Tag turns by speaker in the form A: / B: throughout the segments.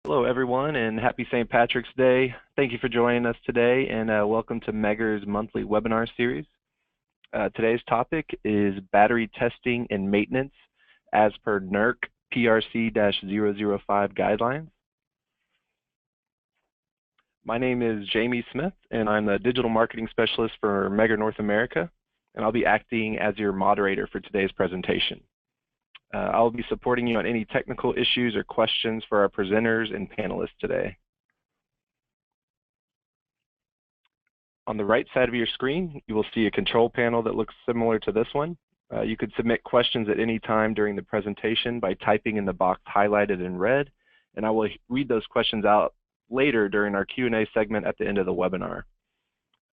A: Hello everyone and happy St. Patrick's Day. Thank you for joining us today and welcome to Megger's monthly webinar series. Today's topic is battery testing and maintenance as per NERC PRC-005 guidelines. My name is Jamie Smith and I'm the digital marketing specialist for Megger North America, and I'll be acting as your moderator for today's presentation. I'll be supporting you on any technical issues or questions for our presenters and panelists today. On the right side of your screen, you will see a control panel that looks similar to this one. You could submit questions at any time during the presentation by typing in the box highlighted in red, and I will read those questions out later during our Q&A segment at the end of the webinar.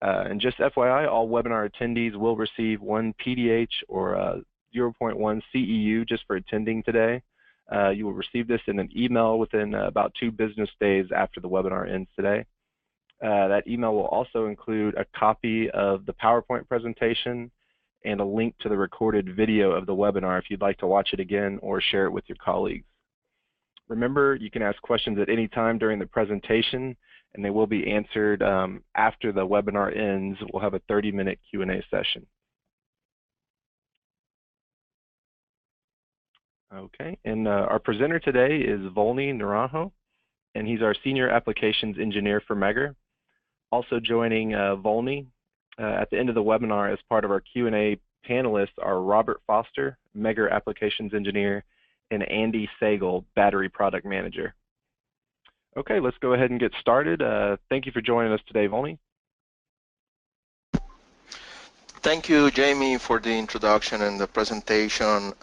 A: And just FYI, all webinar attendees will receive one PDH or 0.1 CEU just for attending today. You will receive this in an email within about 2 business days after the webinar ends today. That email will also include a copy of the PowerPoint presentation and a link to the recorded video of the webinar if you'd like to watch it again or share it with your colleagues. Remember, you can ask questions at any time during the presentation and they will be answered after the webinar ends. We'll have a 30-minute Q&A session. Okay, and our presenter today is Volny Naranjo, and he's our Senior Applications Engineer for Megger. Also joining Volny at the end of the webinar as part of our Q&A panelists are Robert Foster, Megger Applications Engineer, and Andy Sagel, Battery Product Manager. Okay, let's go ahead and get started. Thank you for joining us today, Volny.
B: Thank you, Jamie, for the introduction and the presentation.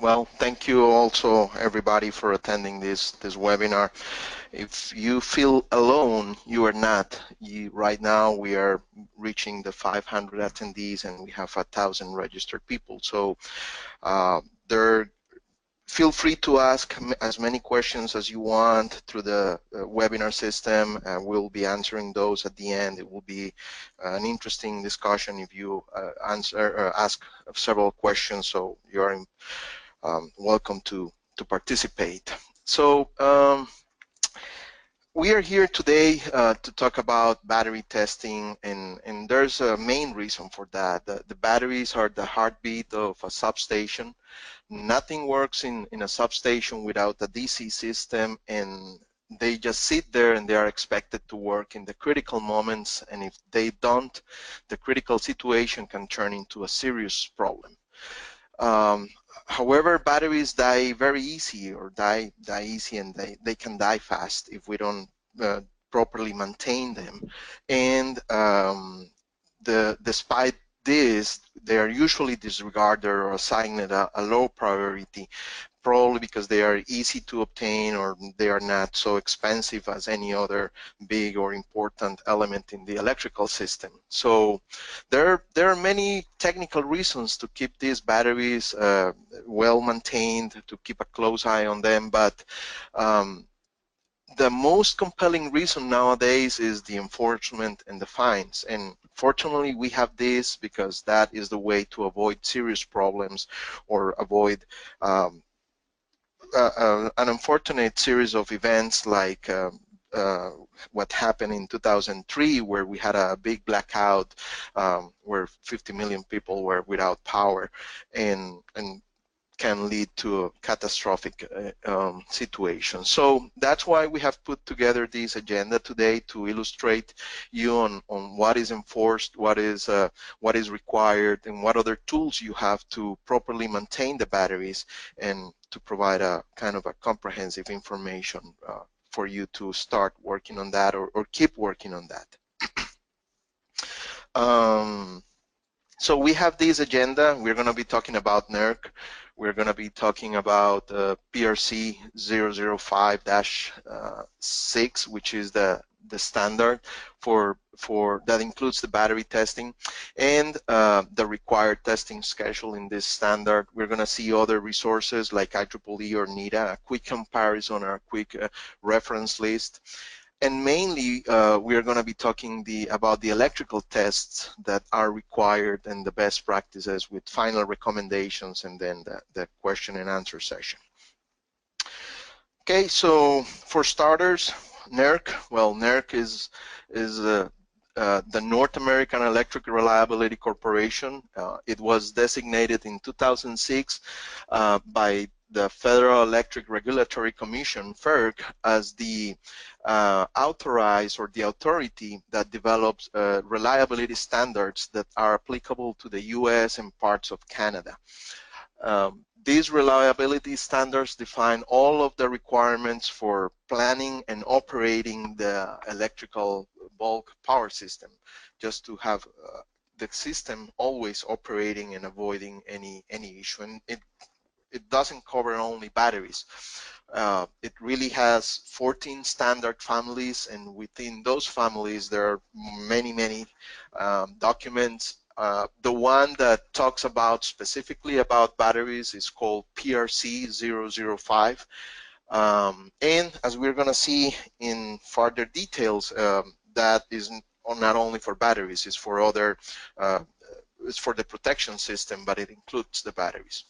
B: Well, thank you also, everybody, for attending this webinar. If you feel alone, you are not. Right now, we are reaching the 500 attendees, and we have 1,000 registered people. So feel free to ask as many questions as you want through the webinar system. We'll be answering those at the end. It will be an interesting discussion if you ask several questions, so you're welcome to participate. So we are here today to talk about battery testing, and there's a main reason for that. The batteries are the heartbeat of a substation. Nothing works in a substation without a DC system, and they just sit there and they are expected to work in the critical moments, and if they don't, the critical situation can turn into a serious problem. However, batteries die very easy, or die easy, and they can die fast if we don't properly maintain them. And despite this, they are usually disregarded or assigned a low priority, probably because they are easy to obtain or they are not so expensive as any other big or important element in the electrical system. So there are many technical reasons to keep these batteries well maintained, to keep a close eye on them, but the most compelling reason nowadays is the enforcement and the fines. And fortunately, we have this because that is the way to avoid serious problems or avoid an unfortunate series of events like what happened in 2003, where we had a big blackout where 50 million people were without power, and can lead to a catastrophic situation. So that's why we have put together this agenda today, to illustrate you on what is enforced, what is required, and what other tools you have to properly maintain the batteries, and to provide a kind of a comprehensive information for you to start working on that, or keep working on that. So we have this agenda. We're going to be talking about NERC. We're going to be talking about PRC-005-6, which is the standard for that includes the battery testing and the required testing schedule in this standard. We're going to see other resources like IEEE or NETA, a quick comparison or a quick reference list. And mainly, we are going to be talking about the electrical tests that are required and the best practices, with final recommendations, and then the question and answer session. Okay, so For starters, NERC. Well, NERC is the North American Electric Reliability Corporation. It was designated in 2006 by the Federal Electric Regulatory Commission, FERC, as the authorized or the authority that develops reliability standards that are applicable to the US and parts of Canada. These reliability standards define all of the requirements for planning and operating the electrical bulk power system, just to have the system always operating and avoiding any issue. And it doesn't cover only batteries. It really has 14 standard families, and within those families there are many documents. The one that talks about specifically about batteries is called PRC-005. And as we're going to see in further details, that is not only for batteries, it's for other, it's for the protection system, but it includes the batteries.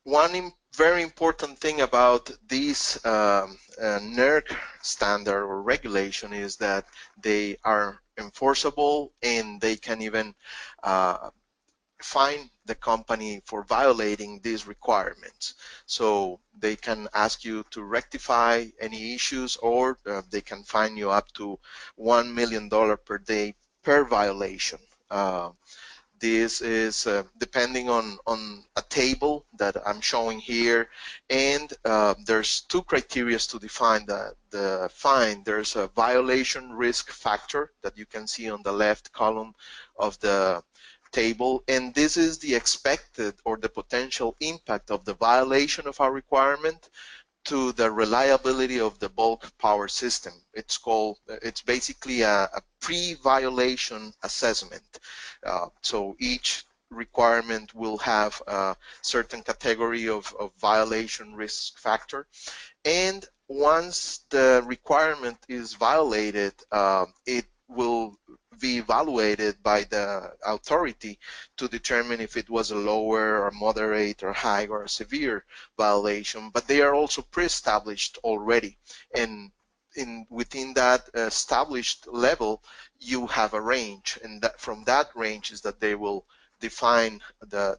B: One very important thing about this NERC standard or regulation is that they are enforceable, and they can even fine the company for violating these requirements. So they can ask you to rectify any issues, or they can fine you up to $1 million per day per violation. This is depending on a table that I'm showing here, and there's two criteria to define the fine. There's a violation risk factor that you can see on the left column of the table, and this is the expected or the potential impact of the violation of our requirement to the reliability of the bulk power system. It's basically a pre-violation assessment. So each requirement will have a certain category of violation risk factor, and once the requirement is violated, it will be evaluated by the authority to determine if it was a lower or moderate or high or severe violation, but they are also pre-established already, and within that established level you have a range, and that from that range is that they will define the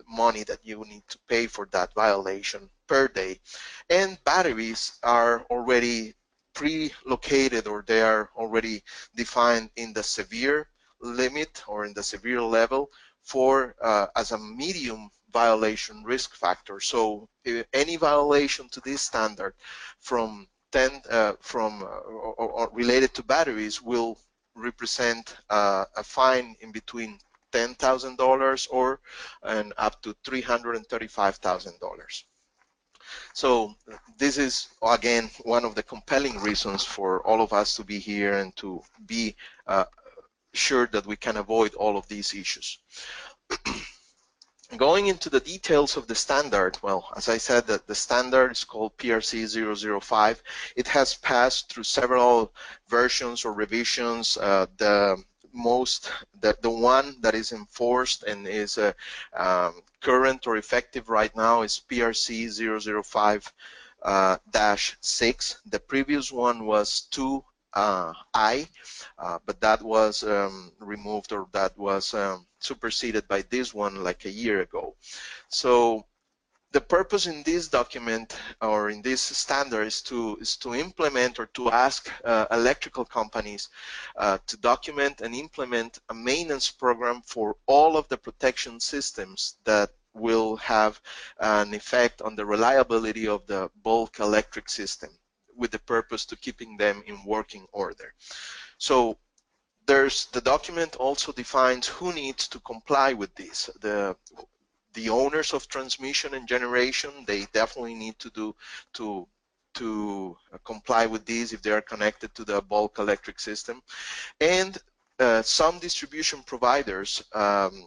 B: money that you need to pay for that violation per day. And batteries are already pre-located, or they are already defined in the severe limit or in the severe level for as a medium violation risk factor. So any violation to this standard from or related to batteries will represent a fine in between $10,000 or up to $335,000. So this is, again, one of the compelling reasons for all of us to be here and to be sure that we can avoid all of these issues. Going into the details of the standard, well, as I said, that the standard is called PRC-005. It has passed through several versions or revisions. The one that is enforced and is current or effective right now is PRC-005-6. The previous one was 2I, but that was removed, or that was superseded by this one like a year ago. So the purpose in this document or in this standard is to implement or to ask electrical companies to document and implement a maintenance program for all of the protection systems that will have an effect on the reliability of the bulk electric system, with the purpose to keeping them in working order. So the document also defines who needs to comply with this. The owners of transmission and generation, they definitely need to comply with these if they are connected to the bulk electric system. And some distribution providers,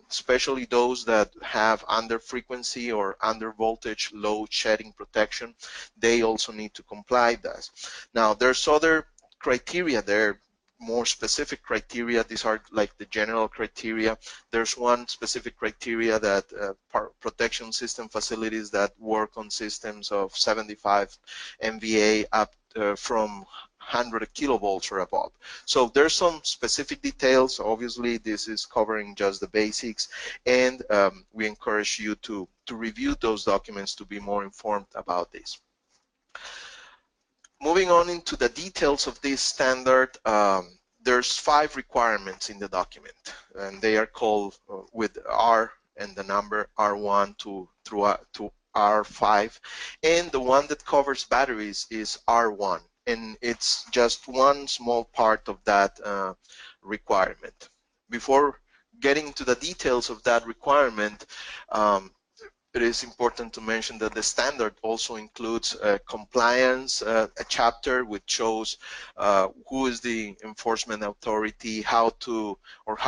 B: especially those that have under frequency or under voltage load shedding protection, they also need to comply with this. Now there's other criteria there more specific criteria. These are like the general criteria. There's one specific criteria that protection system facilities that work on systems of 75 MVA up from 100 kilovolts or above. So there's some specific details. Obviously, this is covering just the basics, and we encourage you to review those documents to be more informed about this. Moving on into the details of this standard, there's 5 requirements in the document, and they are called with R and the number R1 to R5, and the one that covers batteries is R1, and it's just one small part of that requirement. Before getting to the details of that requirement, it is important to mention that the standard also includes compliance, a chapter which shows who is the enforcement authority, how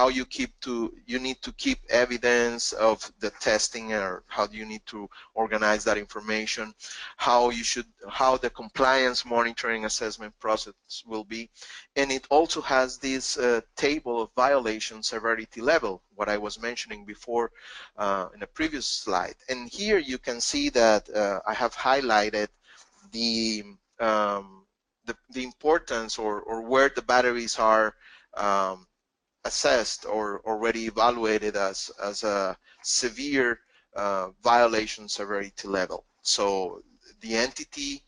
B: you need to keep evidence of the testing, or how do you need to organize that information, how the compliance monitoring assessment process will be, and it also has this table of violation severity level, what I was mentioning before in a previous slide. And here you can see that I have highlighted the importance or where the batteries are assessed or already evaluated as a severe violation severity level. So the entity's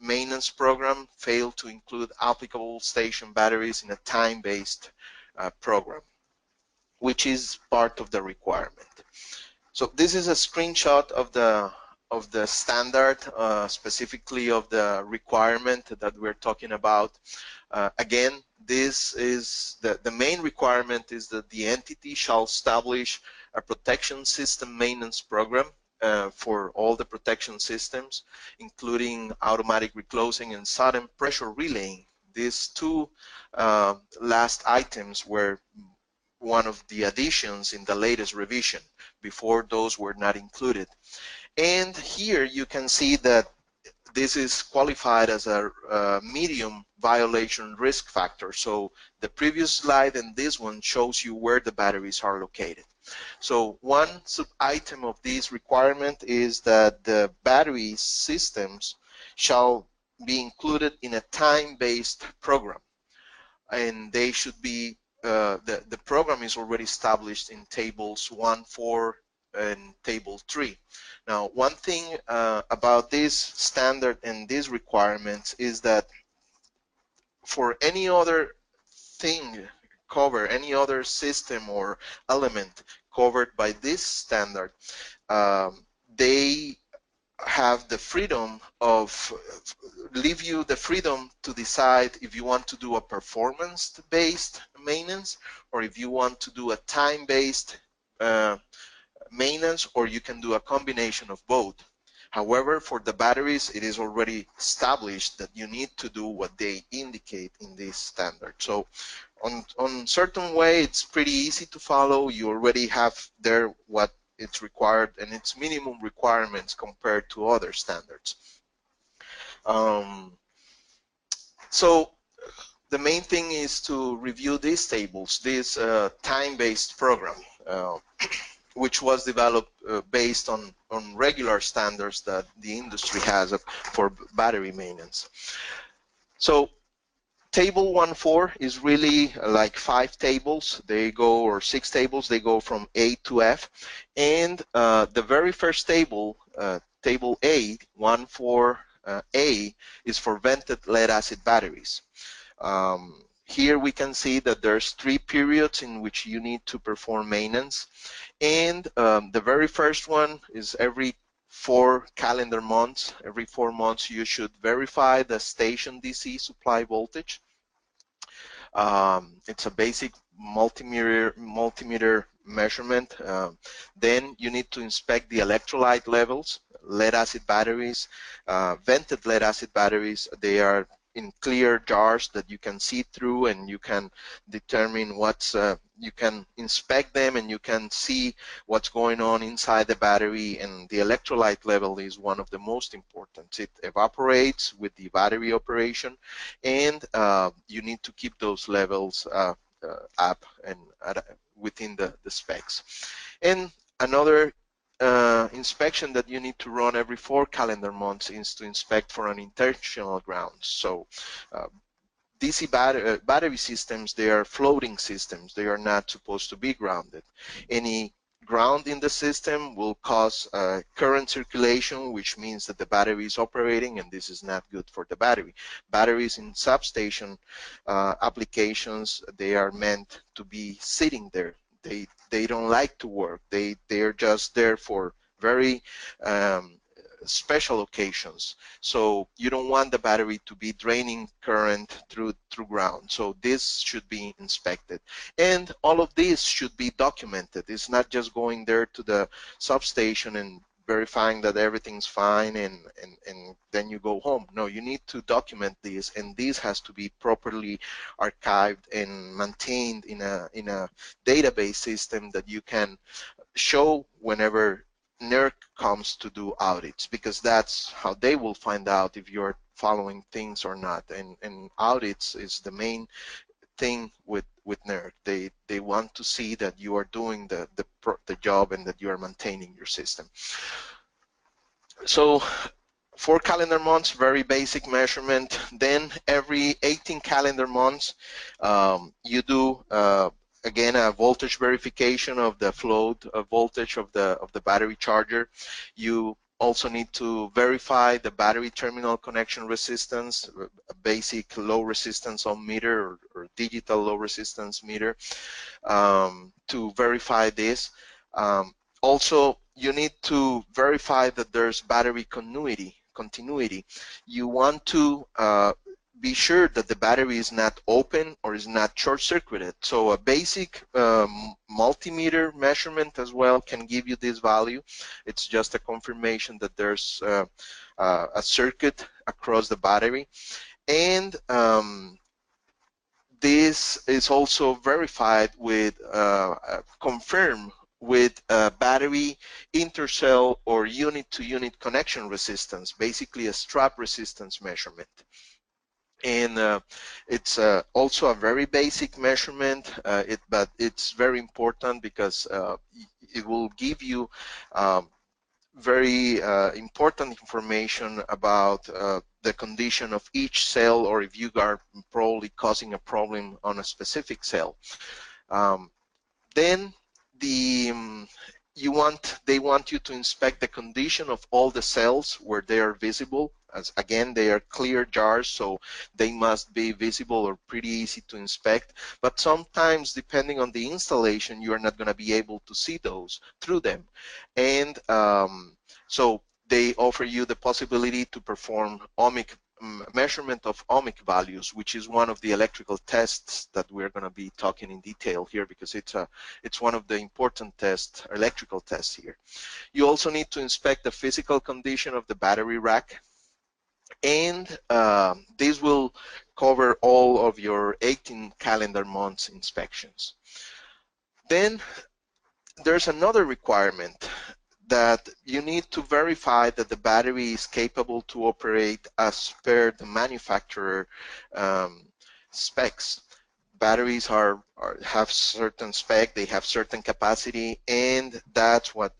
B: maintenance program failed to include applicable station batteries in a time-based program, which is part of the requirement. So this is a screenshot of the standard, specifically of the requirement that we're talking about. Again, this is the main requirement is that the entity shall establish a protection system maintenance program for all the protection systems, including automatic reclosing and sudden pressure relaying. These 2 last items were one of the additions in the latest revision. Before, those were not included. And here you can see that this is qualified as a medium violation risk factor. So the previous slide and this one shows you where the batteries are located. So one sub-item of this requirement is that the battery systems shall be included in a time-based program, and they should be the program is already established in tables 1, 4, and table 3. Now, one thing about this standard and these requirements is that for any other thing covered, any other system or element covered by this standard, they have the freedom of leave you the freedom to decide if you want to do a performance-based maintenance or if you want to do a time-based maintenance, or you can do a combination of both. However, for the batteries, it is already established that you need to do what they indicate in this standard. So on certain way, it's pretty easy to follow. You already have there what it's required and its minimum requirements compared to other standards. So the main thing is to review these tables, this time-based program, which was developed based on regular standards that the industry has for battery maintenance. So table 1.4 is really like 5 tables. They go, or 6 tables, they go from A to F. And the very first table, table A, 1.4A, is for vented lead-acid batteries. Here we can see that there's 3 periods in which you need to perform maintenance. And the very first one is every 4 calendar months. Every 4 months you should verify the station DC supply voltage. It's a basic multimeter measurement. Then you need to inspect the electrolyte levels. Lead acid batteries, vented lead acid batteries, they are in clear jars that you can see through, and you can determine what's you can inspect them and you can see what's going on inside the battery. And the electrolyte level is one of the most important. It evaporates with the battery operation, and you need to keep those levels up and within the specs. And another inspection that you need to run every 4 calendar months is to inspect for an intentional ground. So DC battery systems, they are floating systems. They are not supposed to be grounded. Any ground in the system will cause current circulation, which means that the battery is operating, and this is not good for the battery. Batteries in substation applications, they are meant to be sitting there. They don't like to work. They're just there for very special occasions. So you don't want the battery to be draining current through ground. So this should be inspected. And all of this should be documented. It's not just going there to the substation and verifying that everything's fine and then you go home. No, you need to document this, and this has to be properly archived and maintained in a database system that you can show whenever NERC comes to do audits, because that's how they will find out if you're following things or not. And audits is the main thing with NERC. They want to see that you are doing the job and that you are maintaining your system. So 4 calendar months, very basic measurement. Then every 18 calendar months, you do again a voltage verification of the float voltage of the battery charger. You also need to verify the battery terminal connection resistance, a basic low resistance ohm meter or digital low resistance meter, to verify this. Also, you need to verify that there's battery continuity. You want to be sure that the battery is not open or is not short-circuited. So a basic multimeter measurement as well can give you this value. It's just a confirmation that there's a circuit across the battery. And this is also verified with, confirmed with battery intercell or unit-to-unit connection resistance, basically a strap resistance measurement. And it's also a very basic measurement, but it's very important because it will give you very important information about the condition of each cell, or if you are probably causing a problem on a specific cell. Then they want you to inspect the condition of all the cells where they are visible. As again, they are clear jars, so they must be visible or pretty easy to inspect. But sometimes, depending on the installation, you are not going to be able to see those through them. And so they offer you the possibility to perform ohmic measurement of ohmic values, which is one of the electrical tests that we're going to be talking in detail here, because it's one of the important tests, electrical tests here. You also need to inspect the physical condition of the battery rack, and this will cover all of your 18 calendar months inspections. Then there's another requirement, that you need to verify that the battery is capable to operate as per the manufacturer specs. Batteries have certain spec, they have certain capacity, and that's what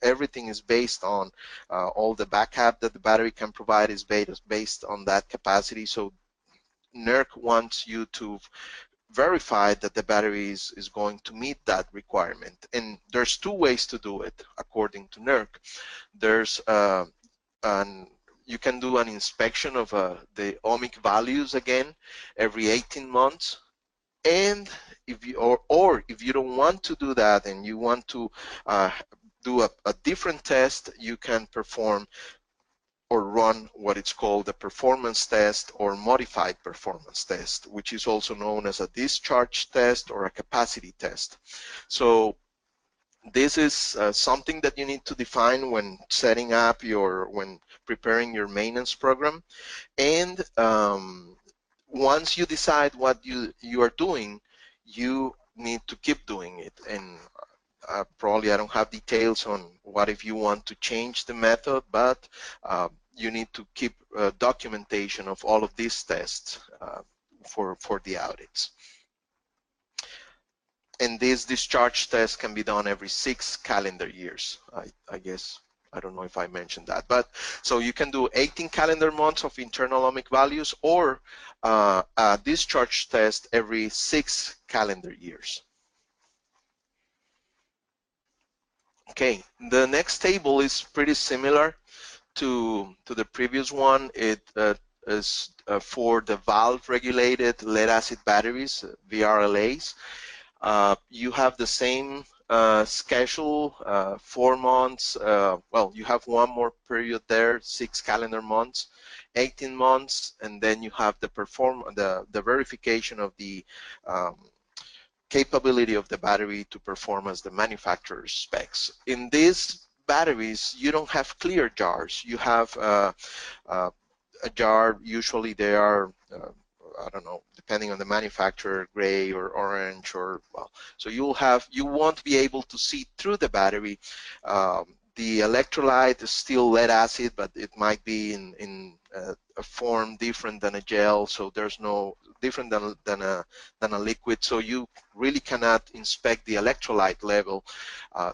B: everything is based on. All the backup that the battery can provide is based on that capacity. So NERC wants you to verify that the battery is going to meet that requirement. And there's 2 ways to do it according to NERC. There's you can do an inspection of the ohmic values again every 18 months. And if you or if you don't want to do that and you want to do a different test, you can perform or run what it's called a performance test or modified performance test, which is also known as a discharge test or a capacity test. So This is something that you need to define when setting up when preparing your maintenance program. And once you decide what you are doing, you need to keep doing it. And probably I don't have details on what if you want to change the method, but you need to keep documentation of all of these tests for the audits. And this discharge test can be done every 6 calendar years. I guess, I don't know if I mentioned that, but so you can do 18 calendar months of internal ohmic values, or a discharge test every 6 calendar years. Okay, the next table is pretty similar to the previous one. It is for the valve-regulated lead-acid batteries, VRLAs. You have the same schedule, 4 months. Well, you have one more period there, 6 calendar months, 18 months, and then you have the verification of the capability of the battery to perform as the manufacturer's specs. In these batteries, you don't have clear jars. You have a jar. Usually they are I don't know, depending on the manufacturer, gray or orange, or well, so you won't be able to see through the battery. The electrolyte is still lead acid, but it might be in a form different than a gel, so there's no different than a liquid, so you really cannot inspect the electrolyte level.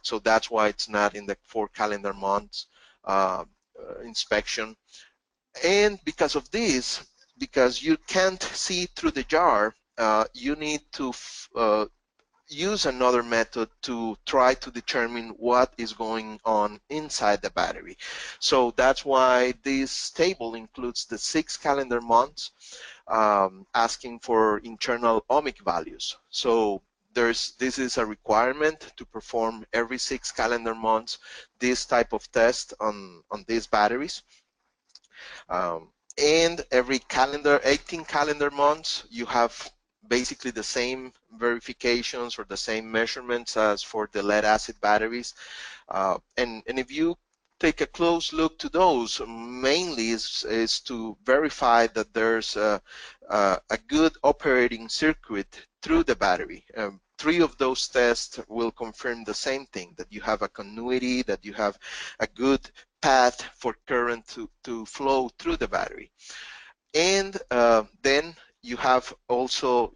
B: So that's why it's not in the 4 calendar months inspection. And because of this, because you can't see through the jar, you need to use another method to try to determine what is going on inside the battery. So that's why this table includes the 6 calendar months, asking for internal ohmic values. So this is a requirement to perform every 6 calendar months this type of test on these batteries. And every 18 calendar months, you have basically the same verifications or the same measurements as for the lead acid batteries. And if you take a close look to those, mainly is to verify that there's a good operating circuit through the battery. 3 of those tests will confirm the same thing, that you have a continuity, that you have a good path for current to flow through the battery. And then you have also,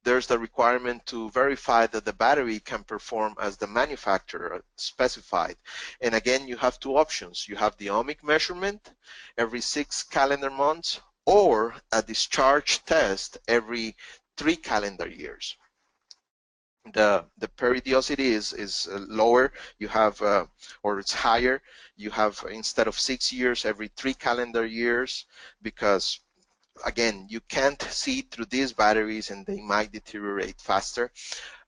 B: there's the requirement to verify that the battery can perform as the manufacturer specified. And again, you have 2 options. You have the ohmic measurement every 6 calendar months, or a discharge test every 3 calendar years. The periodicity is lower. You have, or it's higher. You have, instead of 6 years, every 3 calendar years, because again, you can't see through these batteries and they might deteriorate faster.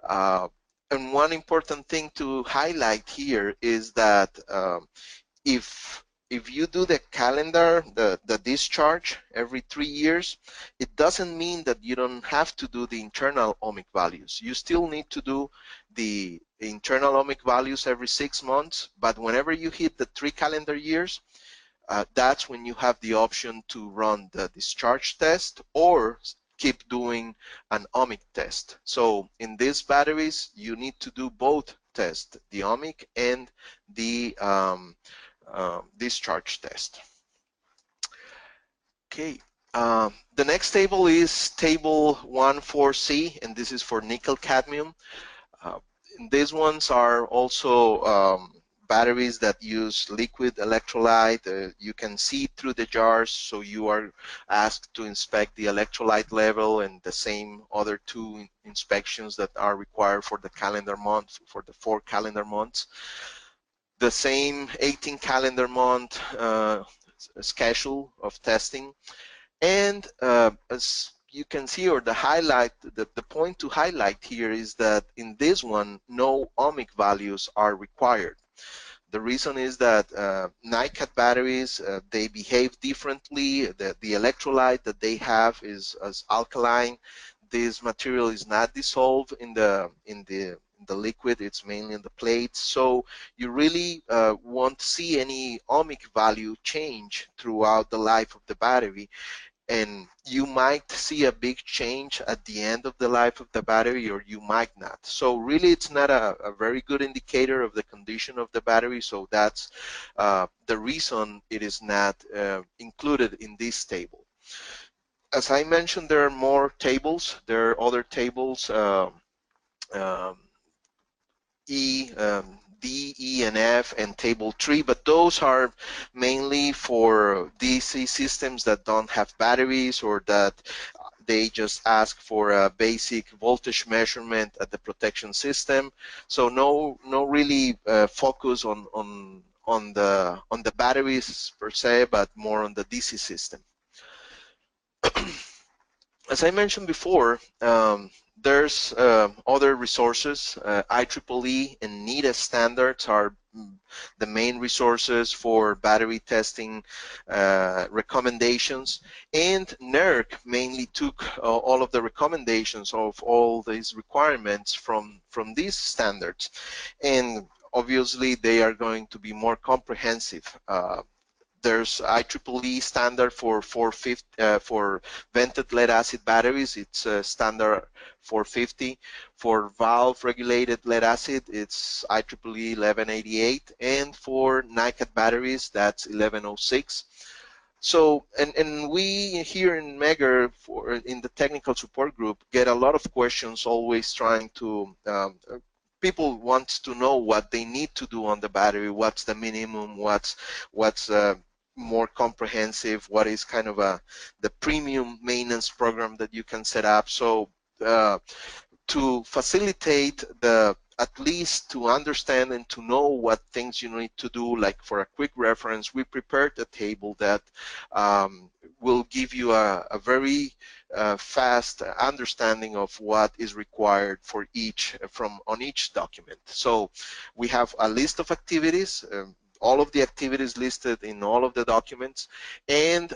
B: And one important thing to highlight here is that if you do the calendar, the discharge every 3 years, it doesn't mean that you don't have to do the internal ohmic values. You still need to do the internal ohmic values every 6 months, but whenever you hit the 3 calendar years, that's when you have the option to run the discharge test or keep doing an ohmic test. So in these batteries, you need to do both tests, the ohmic and the discharge test. Okay, the next table is table 14C, and this is for nickel cadmium. These ones are also batteries that use liquid electrolyte. You can see through the jars, so you are asked to inspect the electrolyte level and the same other 2 inspections that are required for the calendar month, for the 4 calendar months. The same 18 calendar month schedule of testing. And as you can see, or the point to highlight here is that in this one, no ohmic values are required. The reason is that NiCad batteries, they behave differently. The electrolyte that they have is as alkaline. This material is not dissolved in the the liquid, it's mainly in the plates. So you really won't see any ohmic value change throughout the life of the battery. And you might see a big change at the end of the life of the battery, or you might not. So really, it's not a very good indicator of the condition of the battery. So that's the reason it is not included in this table. As I mentioned, there are more tables. There are other tables, um, D, E, and F, and table 3, but those are mainly for DC systems that don't have batteries, or that they just ask for a basic voltage measurement at the protection system. So no really focus on the batteries per se, but more on the DC system. As I mentioned before, there's other resources. IEEE and NETA standards are the main resources for battery testing recommendations, and NERC mainly took all of the recommendations of all these requirements from these standards, and obviously they are going to be more comprehensive. There's IEEE standard for 450 for vented lead acid batteries. It's standard 450. For valve regulated lead acid, it's IEEE 1188, and for NiCad batteries, that's 1106. So, and we here in Megger, in the technical support group, get a lot of questions, always trying to people want to know what they need to do on the battery, what's the minimum, what's more comprehensive, what is kind of the premium maintenance program that you can set up. So to facilitate at least to understand and to know what things you need to do, like for a quick reference, we prepared a table that will give you a very fast understanding of what is required for each on each document. So we have a list of activities, all of the activities listed in all of the documents, and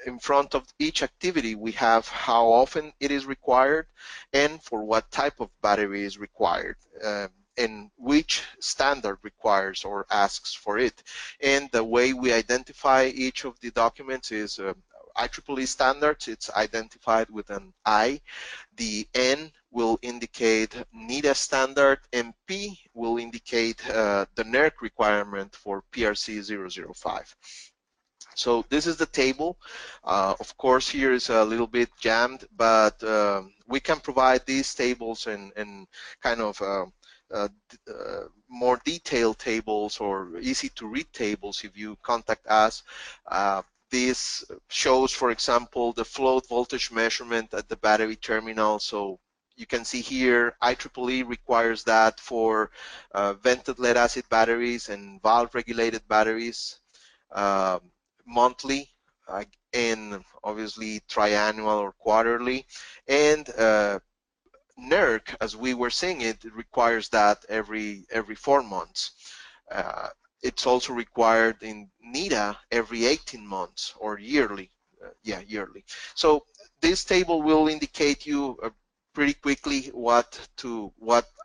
B: in front of each activity we have how often it is required and for what type of battery is required, and which standard requires or asks for it. And the way we identify each of the documents is IEEE standards. It's identified with an I. The N will indicate NETA standard, and P will indicate the NERC requirement for PRC-005. So this is the table. Of course, here is a little bit jammed, but we can provide these tables and kind of more detailed tables or easy to read tables if you contact us. This shows, for example, the float voltage measurement at the battery terminal. So you can see here IEEE requires that for vented lead acid batteries and valve regulated batteries. Monthly, and obviously triannual or quarterly, and NERC, as we were saying, it requires that every 4 months. It's also required in NETA every 18 months or yearly. Yearly. So this table will indicate you pretty quickly what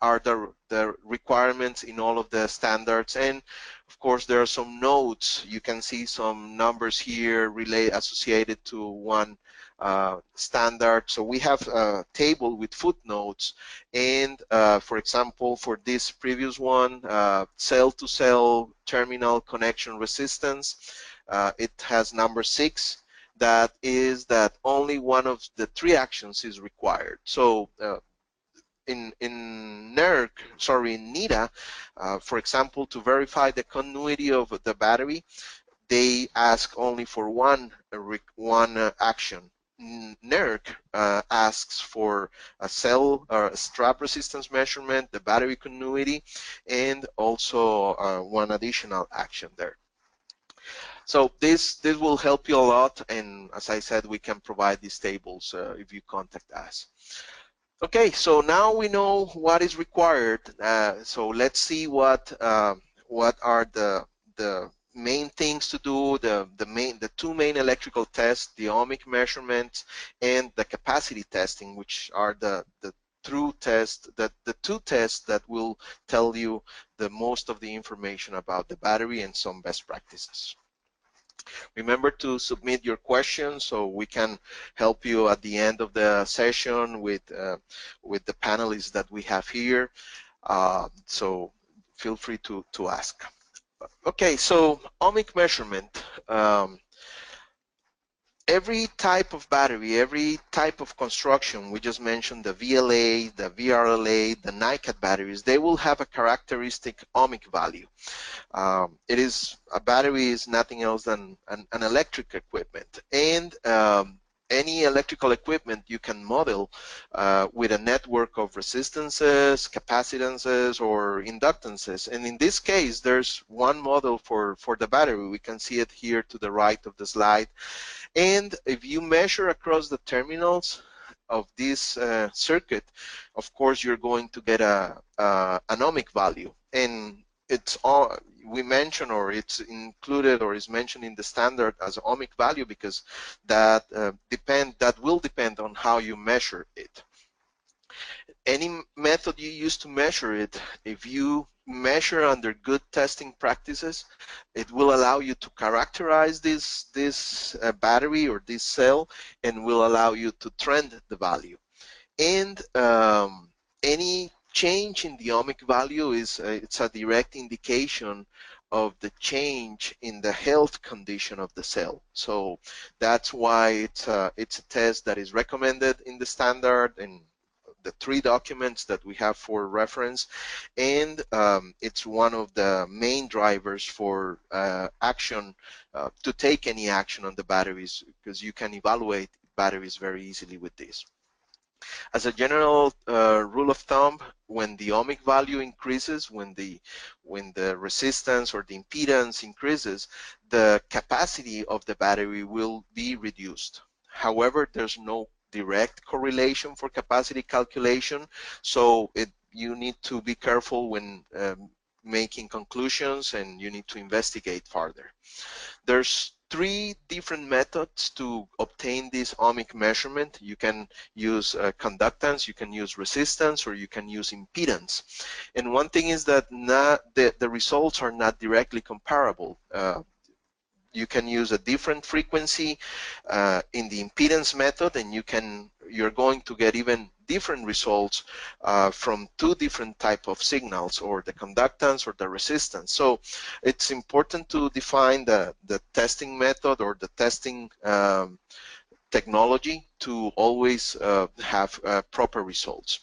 B: are the requirements in all of the standards, and of course there are some notes. You can see some numbers here associated to one standard. So we have a table with footnotes, and for example, for this previous one, cell-to-cell terminal connection resistance, it has number 6. That is that only one of the 3 actions is required. So in NETA, for example, to verify the continuity of the battery, they ask only for one action. NERC asks for a cell or a strap resistance measurement, the battery continuity, and also one additional action there. So this will help you a lot, and as I said, we can provide these tables if you contact us. Okay, so now we know what is required. So let's see what are the main things to do. The 2 main electrical tests: the ohmic measurement and the capacity testing, which are the true test, that the two tests that will tell you the most of the information about the battery and some best practices. Remember to submit your questions so we can help you at the end of the session with the panelists that we have here. So feel free to ask. Okay, so ohmic measurement. Every type of battery, every type of construction, we just mentioned the VLA, the VRLA, the NiCad batteries, they will have a characteristic ohmic value. A battery is nothing else than an electric equipment, and any electrical equipment you can model with a network of resistances, capacitances, or inductances. And in this case, there's one model for the battery. We can see it here to the right of the slide. And if you measure across the terminals of this circuit, of course, you're going to get an ohmic value. And it's all we mention, or it's included, or is mentioned in the standard as ohmic value because that will depend on how you measure it. Any method you use to measure it, if you measure under good testing practices, it will allow you to characterize this battery or this cell, and will allow you to trend the value. And any change in the ohmic value is it's a direct indication of the change in the health condition of the cell. So that's why it's a test that is recommended in the standard and the 3 documents that we have for reference, and it's one of the main drivers for action, to take any action on the batteries, because you can evaluate batteries very easily with this. As a general rule of thumb, when the ohmic value increases, when the resistance or the impedance increases, the capacity of the battery will be reduced. However, there's no direct correlation for capacity calculation, so you need to be careful when making conclusions, and you need to investigate further. There's 3 different methods to obtain this ohmic measurement. You can use conductance, you can use resistance, or you can use impedance. And one thing is that the results are not directly comparable. You can use a different frequency in the impedance method, and you're going to get even different results from 2 different type of signals, or the conductance or the resistance. So it's important to define the testing method or the testing technology to always have proper results.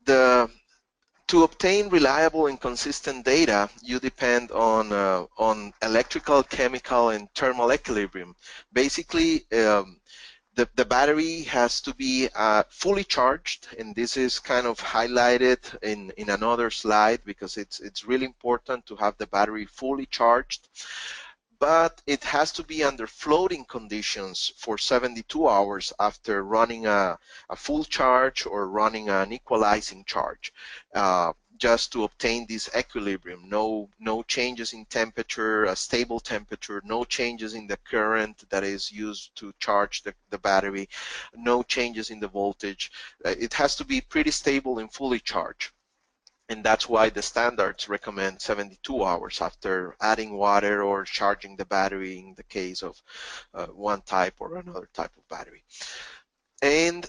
B: To obtain reliable and consistent data, you depend on electrical, chemical, and thermal equilibrium. Basically, the battery has to be fully charged, and this is kind of highlighted in another slide because it's really important to have the battery fully charged. But it has to be under floating conditions for 72 hours after running a full charge or running an equalizing charge, just to obtain this equilibrium. No changes in temperature, a stable temperature, no changes in the current that is used to charge the battery, no changes in the voltage. It has to be pretty stable and fully charged. And that's why the standards recommend 72 hours after adding water or charging the battery in the case of one type or another type of battery. And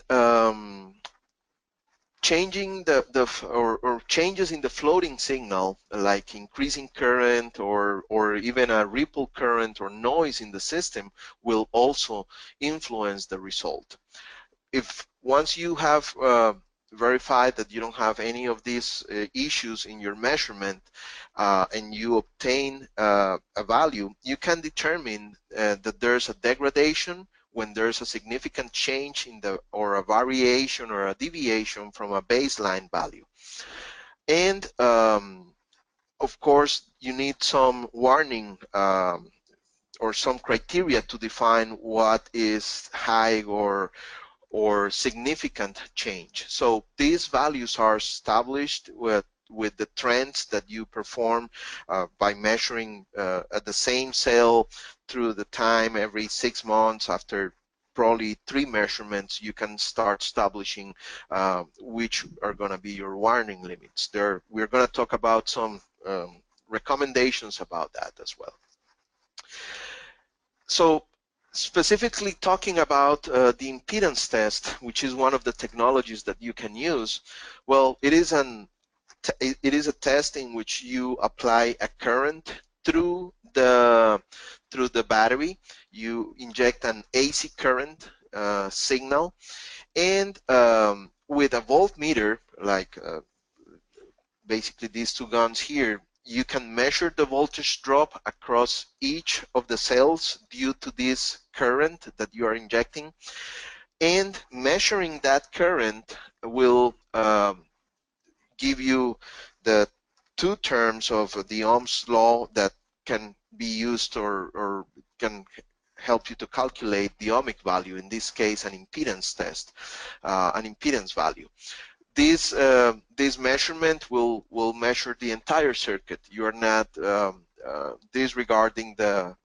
B: changing or changes in the floating signal, like increasing current or even a ripple current or noise in the system, will also influence the result. If once you have verify that you don't have any of these issues in your measurement, and you obtain a value, you can determine that there's a degradation when there's a significant change in or a variation or a deviation from a baseline value. And of course, you need some warning or some criteria to define what is high or significant change. So these values are established with the trends that you perform by measuring at the same cell through the time every 6 months after probably 3 measurements, you can start establishing which are going to be your warning limits. We're going to talk about some recommendations about that as well. So specifically talking about the impedance test, which is one of the technologies that you can use, well, it is a test in which you apply a current through the battery. You inject an AC current signal, and with a voltmeter, like basically these 2 guns here, you can measure the voltage drop across each of the cells due to this current that you are injecting, and measuring that current will give you the 2 terms of the Ohm's law that can be used or can help you to calculate the ohmic value, in this case an impedance test, an impedance value. This measurement will measure the entire circuit. You are not disregarding the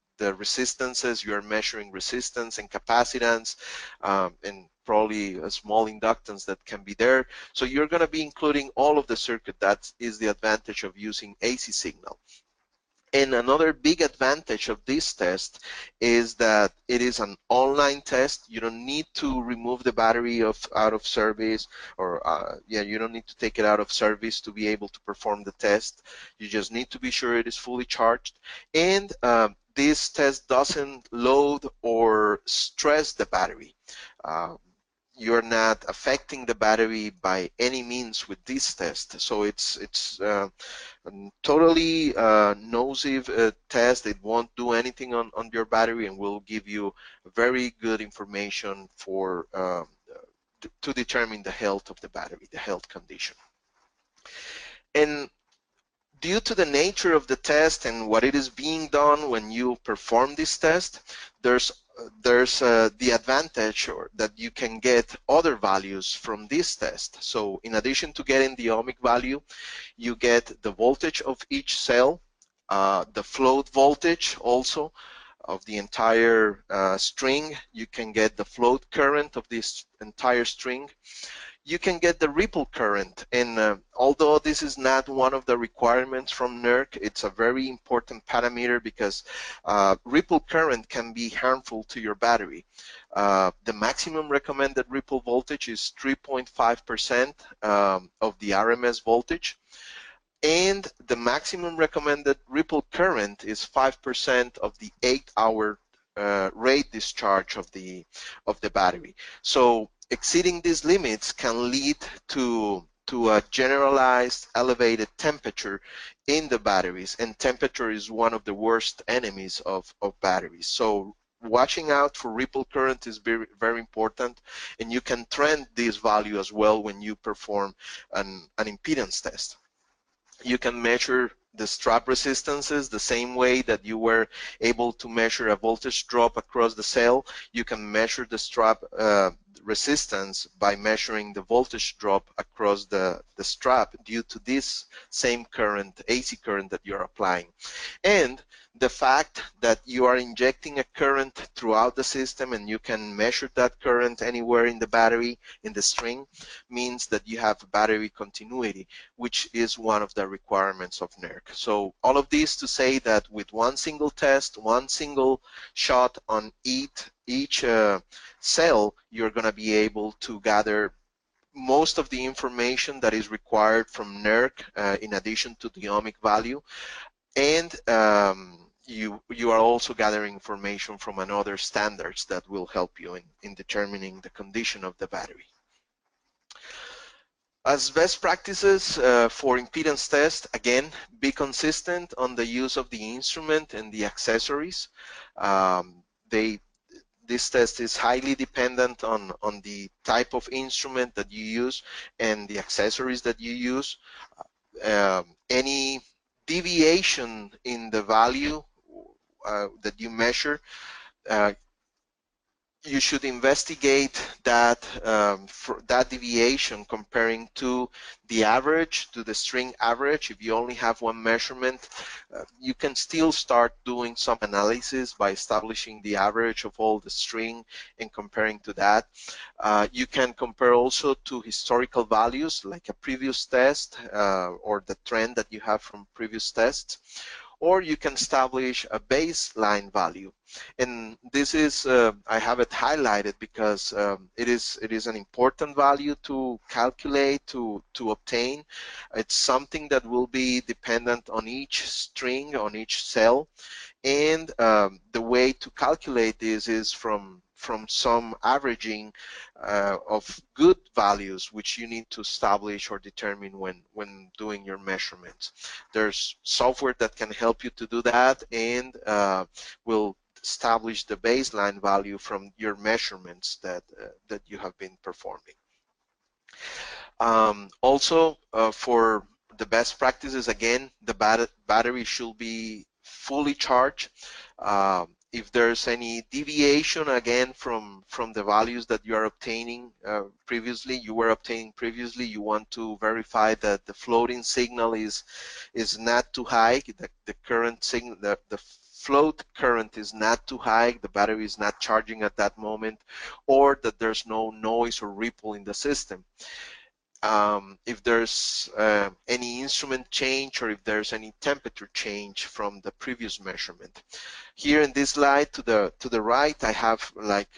B: resistances. You are measuring resistance and capacitance, and probably a small inductance that can be there. So you're going to be including all of the circuit. That is the advantage of using AC signal. And another big advantage of this test is that it is an online test. You don't need to remove the battery out of service, or you don't need to take it out of service to be able to perform the test. You just need to be sure it is fully charged. And this test doesn't load or stress the battery. You're not affecting the battery by any means with this test. So it's totally no-sieve test. It won't do anything on your battery, and will give you very good information for to determine the health of the battery, the health condition. And due to the nature of the test and what it is being done when you perform this test, there's the advantage that you can get other values from this test. So in addition to getting the ohmic value, you get the voltage of each cell, the float voltage also of the entire string. You can get the float current of this entire string. You can get the ripple current, and although this is not one of the requirements from NERC, it's a very important parameter, because ripple current can be harmful to your battery. The maximum recommended ripple voltage is 3.5% of the RMS voltage, and the maximum recommended ripple current is 5% of the 8-hour rate discharge of the battery. So exceeding these limits can lead to a generalized elevated temperature in the batteries, and temperature is one of the worst enemies of batteries. So watching out for ripple current is very, very important, and you can trend this value as well when you perform an impedance test. You can measure the strap resistances the same way that you were able to measure a voltage drop across the cell. You can measure the strap resistance by measuring the voltage drop across the strap due to this same current, AC current, that you're applying. And the fact that you are injecting a current throughout the system and you can measure that current anywhere in the battery, in the string, means that you have battery continuity, which is one of the requirements of NERC. So all of this to say that with one single test, one single shot on each cell, you're going to be able to gather most of the information that is required from NERC in addition to the ohmic value, and you are also gathering information from another standards that will help you in determining the condition of the battery. As best practices for impedance test, again, be consistent on the use of the instrument and the accessories. This test is highly dependent on the type of instrument that you use and the accessories that you use. Any deviation in the value that you measure you should investigate that that deviation comparing to the average, to the string average. If you only have one measurement, you can still start doing some analysis by establishing the average of all the string and comparing to that. You can compare also to historical values like a previous test or the trend that you have from previous tests, or you can establish a baseline value. And this is, I have it highlighted because it is an important value to calculate, to obtain. It's something that will be dependent on each string, on each cell. And the way to calculate this is from some averaging of good values, which you need to establish or determine when doing your measurements. There's software that can help you to do that, and will establish the baseline value from your measurements that that you have been performing. Also, for the best practices, again, the battery should be fully charged. If there's any deviation, again, from the values that you are obtaining previously, you want to verify that the floating signal is not too high, the current signal, the float current is not too high, the battery is not charging at that moment, or that there's no noise or ripple in the system. If there's any instrument change, or if there's any temperature change from the previous measurement. Here in this slide to the right, I have like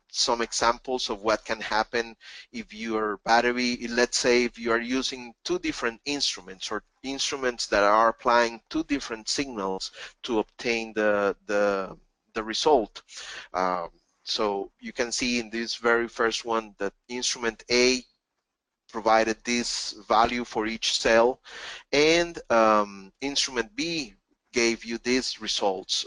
B: some examples of what can happen if your battery, let's say if you are using two different instruments, or instruments that are applying two different signals to obtain the result. So you can see in this very first one that instrument A provided this value for each cell, and instrument B gave you these results.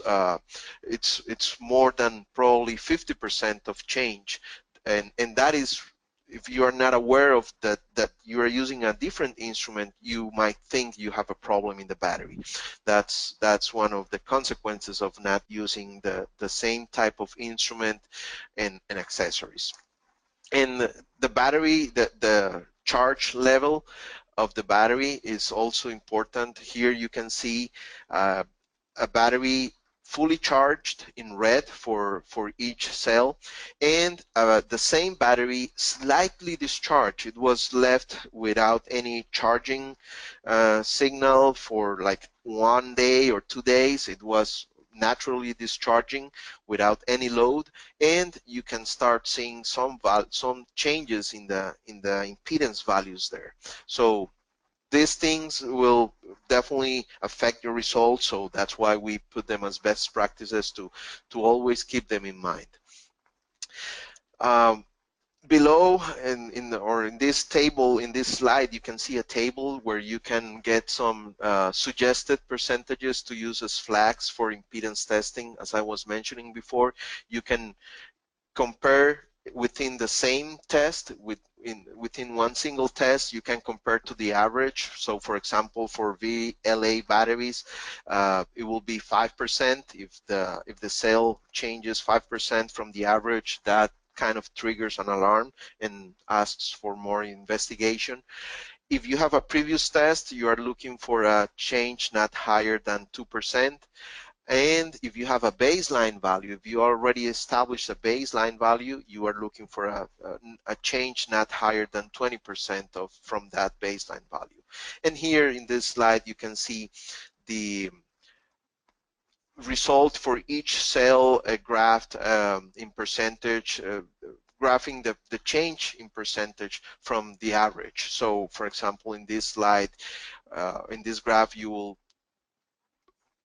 B: It's more than probably 50% of change, and that is, if you are not aware of that you are using a different instrument, you might think you have a problem in the battery. That's one of the consequences of not using the same type of instrument and accessories. And the battery, the charge level of the battery is also important. Here you can see a battery fully charged in red for each cell, and the same battery slightly discharged. It was left without any charging signal for like 1 day or 2 days. It was naturally discharging without any load, and you can start seeing some changes in the impedance values there. So these things will definitely affect your results, so that's why we put them as best practices to always keep them in mind. Below in this table, in this slide, you can see a table where you can get some suggested percentages to use as flags for impedance testing. As I was mentioning before, you can compare within the same test, within one single test, you can compare to the average. So for example, for VRLA batteries, it will be 5%. If the cell changes 5% from the average, that kind of triggers an alarm and asks for more investigation. If you have a previous test, you are looking for a change not higher than 2%. And if you have a baseline value, if you already established a baseline value, you are looking for a change not higher than 20% from that baseline value. And here in this slide, you can see the result for each cell graphed in percentage, graphing the change in percentage from the average. So for example, in this slide, in this graph, you will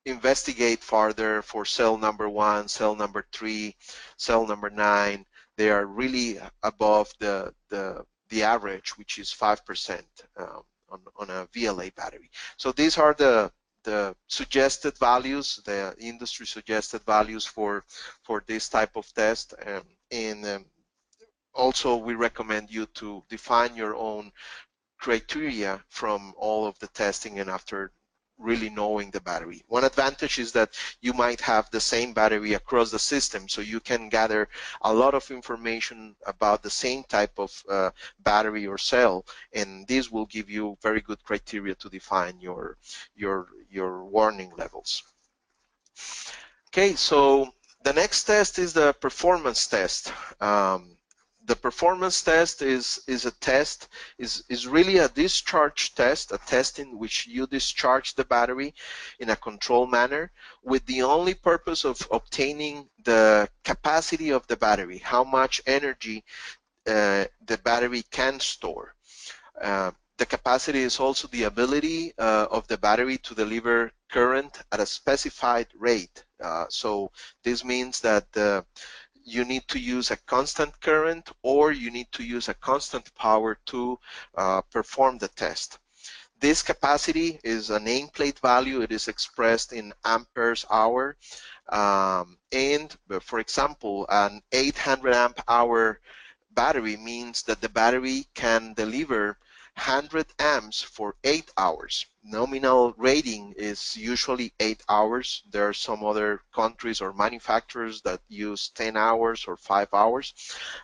B: investigate farther for cell number 1, cell number 3, cell number 9. They are really above the average, which is 5% on a VRLA battery. So these are the suggested values, the industry suggested values for this type of test. And also we recommend you to define your own criteria from all of the testing, and after really knowing the battery. One advantage is that you might have the same battery across the system, so you can gather a lot of information about the same type of battery or cell, and this will give you very good criteria to define your warning levels. Okay, so the next test is the performance test. The performance test is a test, is really a discharge test, a test in which you discharge the battery in a controlled manner with the only purpose of obtaining the capacity of the battery, how much energy the battery can store. The capacity is also the ability of the battery to deliver current at a specified rate. So this means that you need to use a constant current or you need to use a constant power to perform the test. This capacity is a nameplate value. It is expressed in amperes hour. And for example, an 800 amp hour battery means that the battery can deliver 100 amps for 8 hours. Nominal rating is usually 8 hours. There are some other countries or manufacturers that use 10 hours or 5 hours.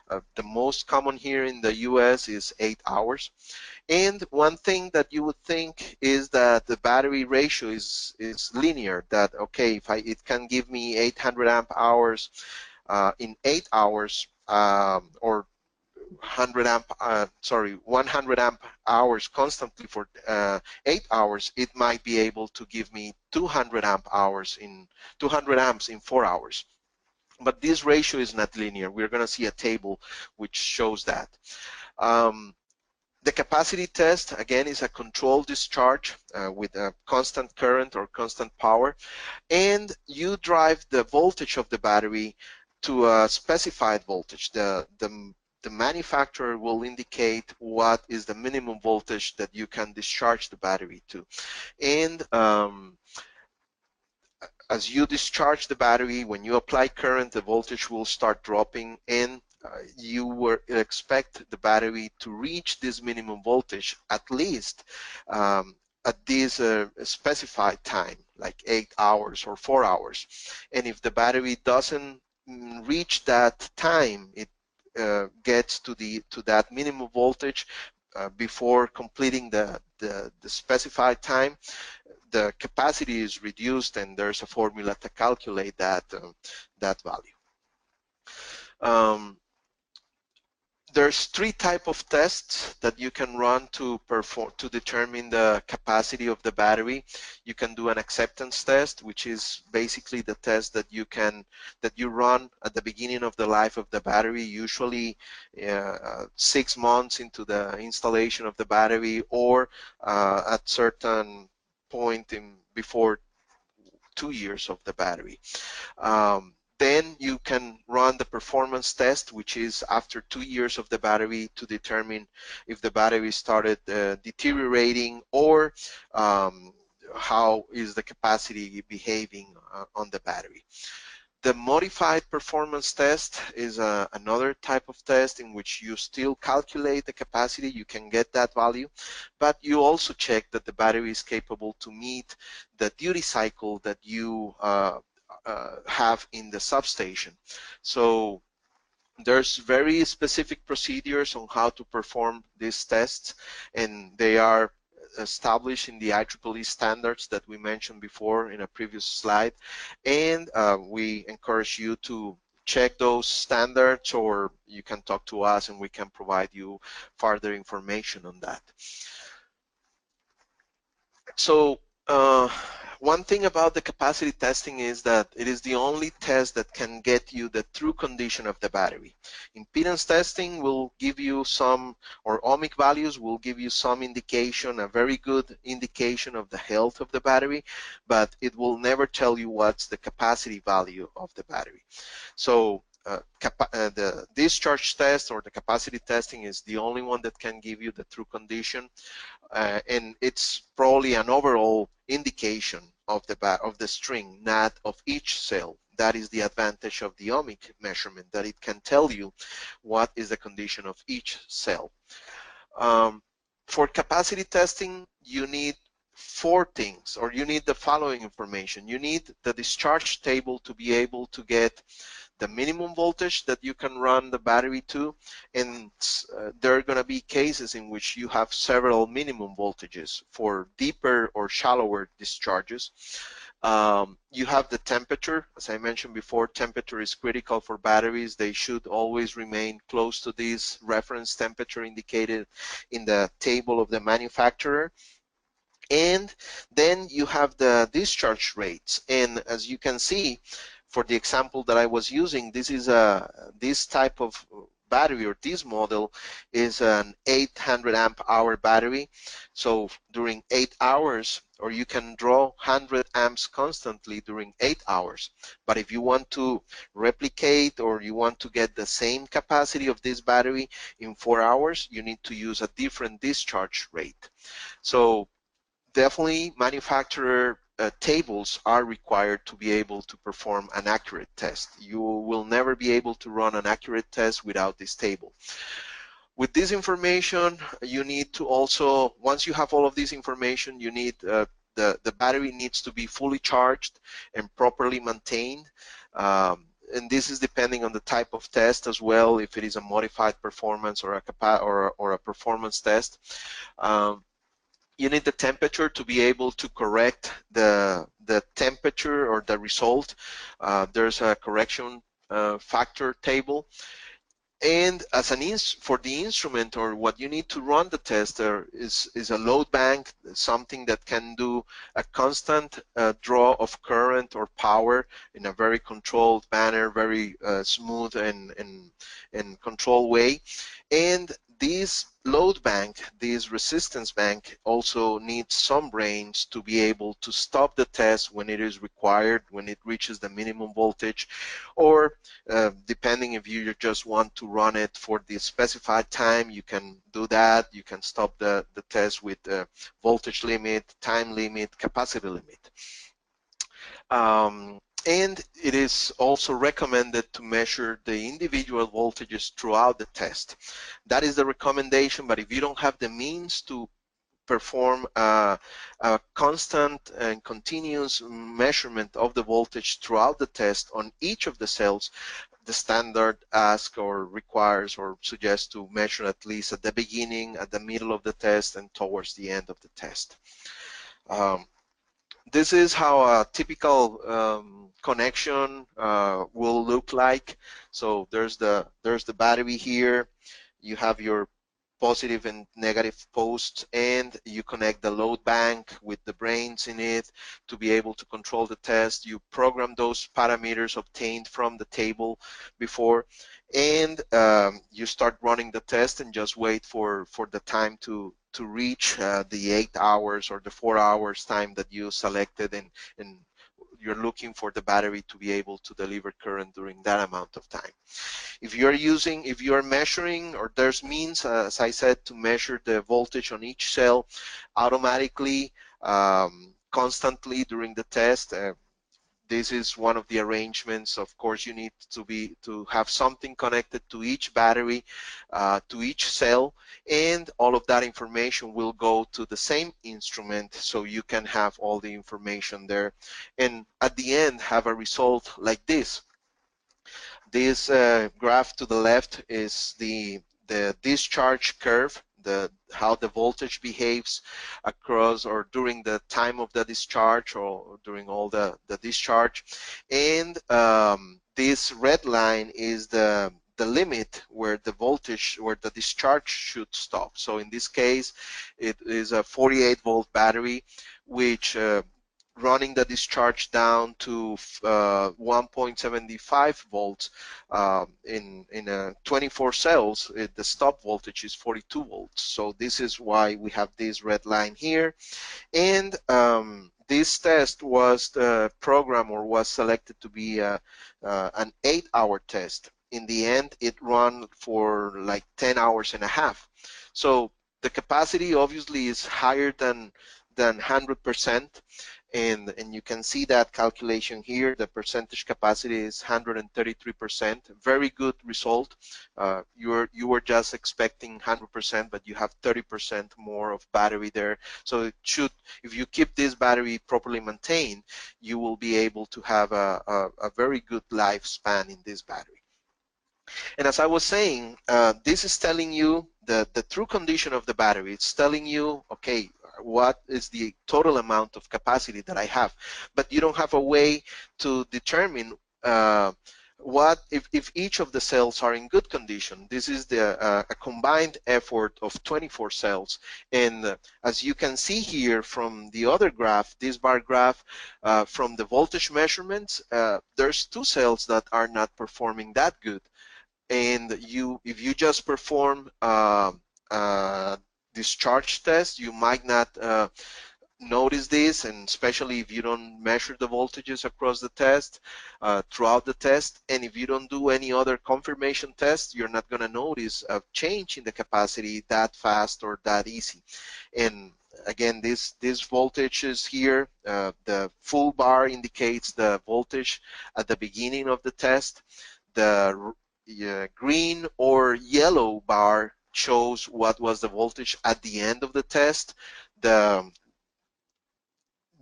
B: The most common here in the US is 8 hours. And one thing that you would think is that the battery ratio is linear, that okay, if it can give me 800 amp hours in 8 hours, or 100 amp hours constantly for 8 hours, it might be able to give me 200 amps in 4 hours. But this ratio is not linear. We're going to see a table which shows that. The capacity test, again, is a controlled discharge with a constant current or constant power, and you drive the voltage of the battery to a specified voltage. The manufacturer will indicate what is the minimum voltage that you can discharge the battery to. And as you discharge the battery, when you apply current, the voltage will start dropping, and you will expect the battery to reach this minimum voltage at least at this specified time, like 8 hours or 4 hours. And if the battery doesn't reach that time, it gets to that minimum voltage before completing the specified time, the capacity is reduced, and there's a formula to calculate that value. There's 3 types of tests that you can run to determine the capacity of the battery. You can do an acceptance test, which is basically the test that you run at the beginning of the life of the battery, usually 6 months into the installation of the battery, or at certain point before 2 years of the battery. Then you can run the performance test, which is after 2 years of the battery, to determine if the battery started deteriorating, or how is the capacity behaving on the battery. The modified performance test is another type of test in which you still calculate the capacity. You can get that value, but you also check that the battery is capable to meet the duty cycle that you have in the substation. So there's very specific procedures on how to perform these tests, and they are established in the IEEE standards that we mentioned before in a previous slide, and we encourage you to check those standards, or you can talk to us and we can provide you further information on that. So one thing about the capacity testing is that it is the only test that can get you the true condition of the battery. Impedance testing will give you some, or ohmic values will give you some indication, a very good indication of the health of the battery, but it will never tell you what's the capacity value of the battery. So the discharge test or the capacity testing is the only one that can give you the true condition. And it's probably an overall indication of the string, not of each cell. That is the advantage of the ohmic measurement, that it can tell you what is the condition of each cell. For capacity testing, you need four things, or you need the following information. You need the discharge table to be able to get the minimum voltage that you can run the battery to, and there are going to be cases in which you have several minimum voltages for deeper or shallower discharges. You have the temperature. As I mentioned before, temperature is critical for batteries. They should always remain close to this reference temperature indicated in the table of the manufacturer. And then you have the discharge rates, and as you can see, for the example that I was using, this type of battery, or this model, is an 800 amp hour battery. So during 8 hours, or you can draw 100 amps constantly during 8 hours. But if you want to replicate, or you want to get the same capacity of this battery in 4 hours, you need to use a different discharge rate. So definitely manufacturer tables are required to be able to perform an accurate test. You will never be able to run an accurate test without this table. With this information, you need to also, once you have all of this information, you need the battery needs to be fully charged and properly maintained. And this is depending on the type of test as well, if it is a modified performance or a performance test. You need the temperature to be able to correct the temperature or the result. There's a correction factor table. And as for the instrument, or what you need to run the tester, is a load bank, something that can do a constant draw of current or power in a very controlled manner, very smooth and controlled way. And this load bank, this resistance bank, also needs some brains to be able to stop the test when it is required, when it reaches the minimum voltage, or depending if you just want to run it for the specified time, you can do that. You can stop the test with voltage limit, time limit, capacity limit. And it is also recommended to measure the individual voltages throughout the test. That is the recommendation, but if you don't have the means to perform a constant and continuous measurement of the voltage throughout the test on each of the cells, the standard asks or requires or suggests to measure at least at the beginning, at the middle of the test, and towards the end of the test. This is how a typical connection will look like. So there's the battery here. You have your positive and negative posts, and you connect the load bank with the brains in it to be able to control the test. You program those parameters obtained from the table before, and you start running the test and just wait for the time to reach the 8 hours or the 4 hours time that you selected, and you're looking for the battery to be able to deliver current during that amount of time. If you're measuring, or there's means, as I said, to measure the voltage on each cell automatically, constantly during the test, this is one of the arrangements. Of course, you need to have something connected to each battery, to each cell, and all of that information will go to the same instrument, so you can have all the information there, and at the end have a result like this. This graph to the left is the discharge curve, how the voltage behaves across or during the time of the discharge, or during all the discharge. And this red line is the limit where the voltage, where the discharge should stop. So in this case, it is a 48-volt battery, which running the discharge down to 1.75 volts in 24 cells, the stop voltage is 42 volts. So this is why we have this red line here. And this test was the program, or was selected to be an 8-hour test. In the end, it ran for like 10 hours and a half. So the capacity obviously is higher than 100%, and you can see that calculation here. The percentage capacity is 133%. Very good result. You were just expecting 100%, but you have 30% more of battery there. So it should, if you keep this battery properly maintained, you will be able to have a very good lifespan in this battery. And as I was saying, this is telling you the true condition of the battery. It's telling you, okay, what is the total amount of capacity that I have, but you don't have a way to determine what if each of the cells are in good condition. This is a combined effort of 24 cells, and as you can see here from the other graph, this bar graph, from the voltage measurements, there's 2 cells that are not performing that good. And if you just perform discharge test, you might not notice this, and especially if you don't measure the voltages across the test, throughout the test, and if you don't do any other confirmation test, you're not going to notice a change in the capacity that fast or that easy. And again, this voltage is here. The full bar indicates the voltage at the beginning of the test. The green or yellow bar shows what was the voltage at the end of the test. The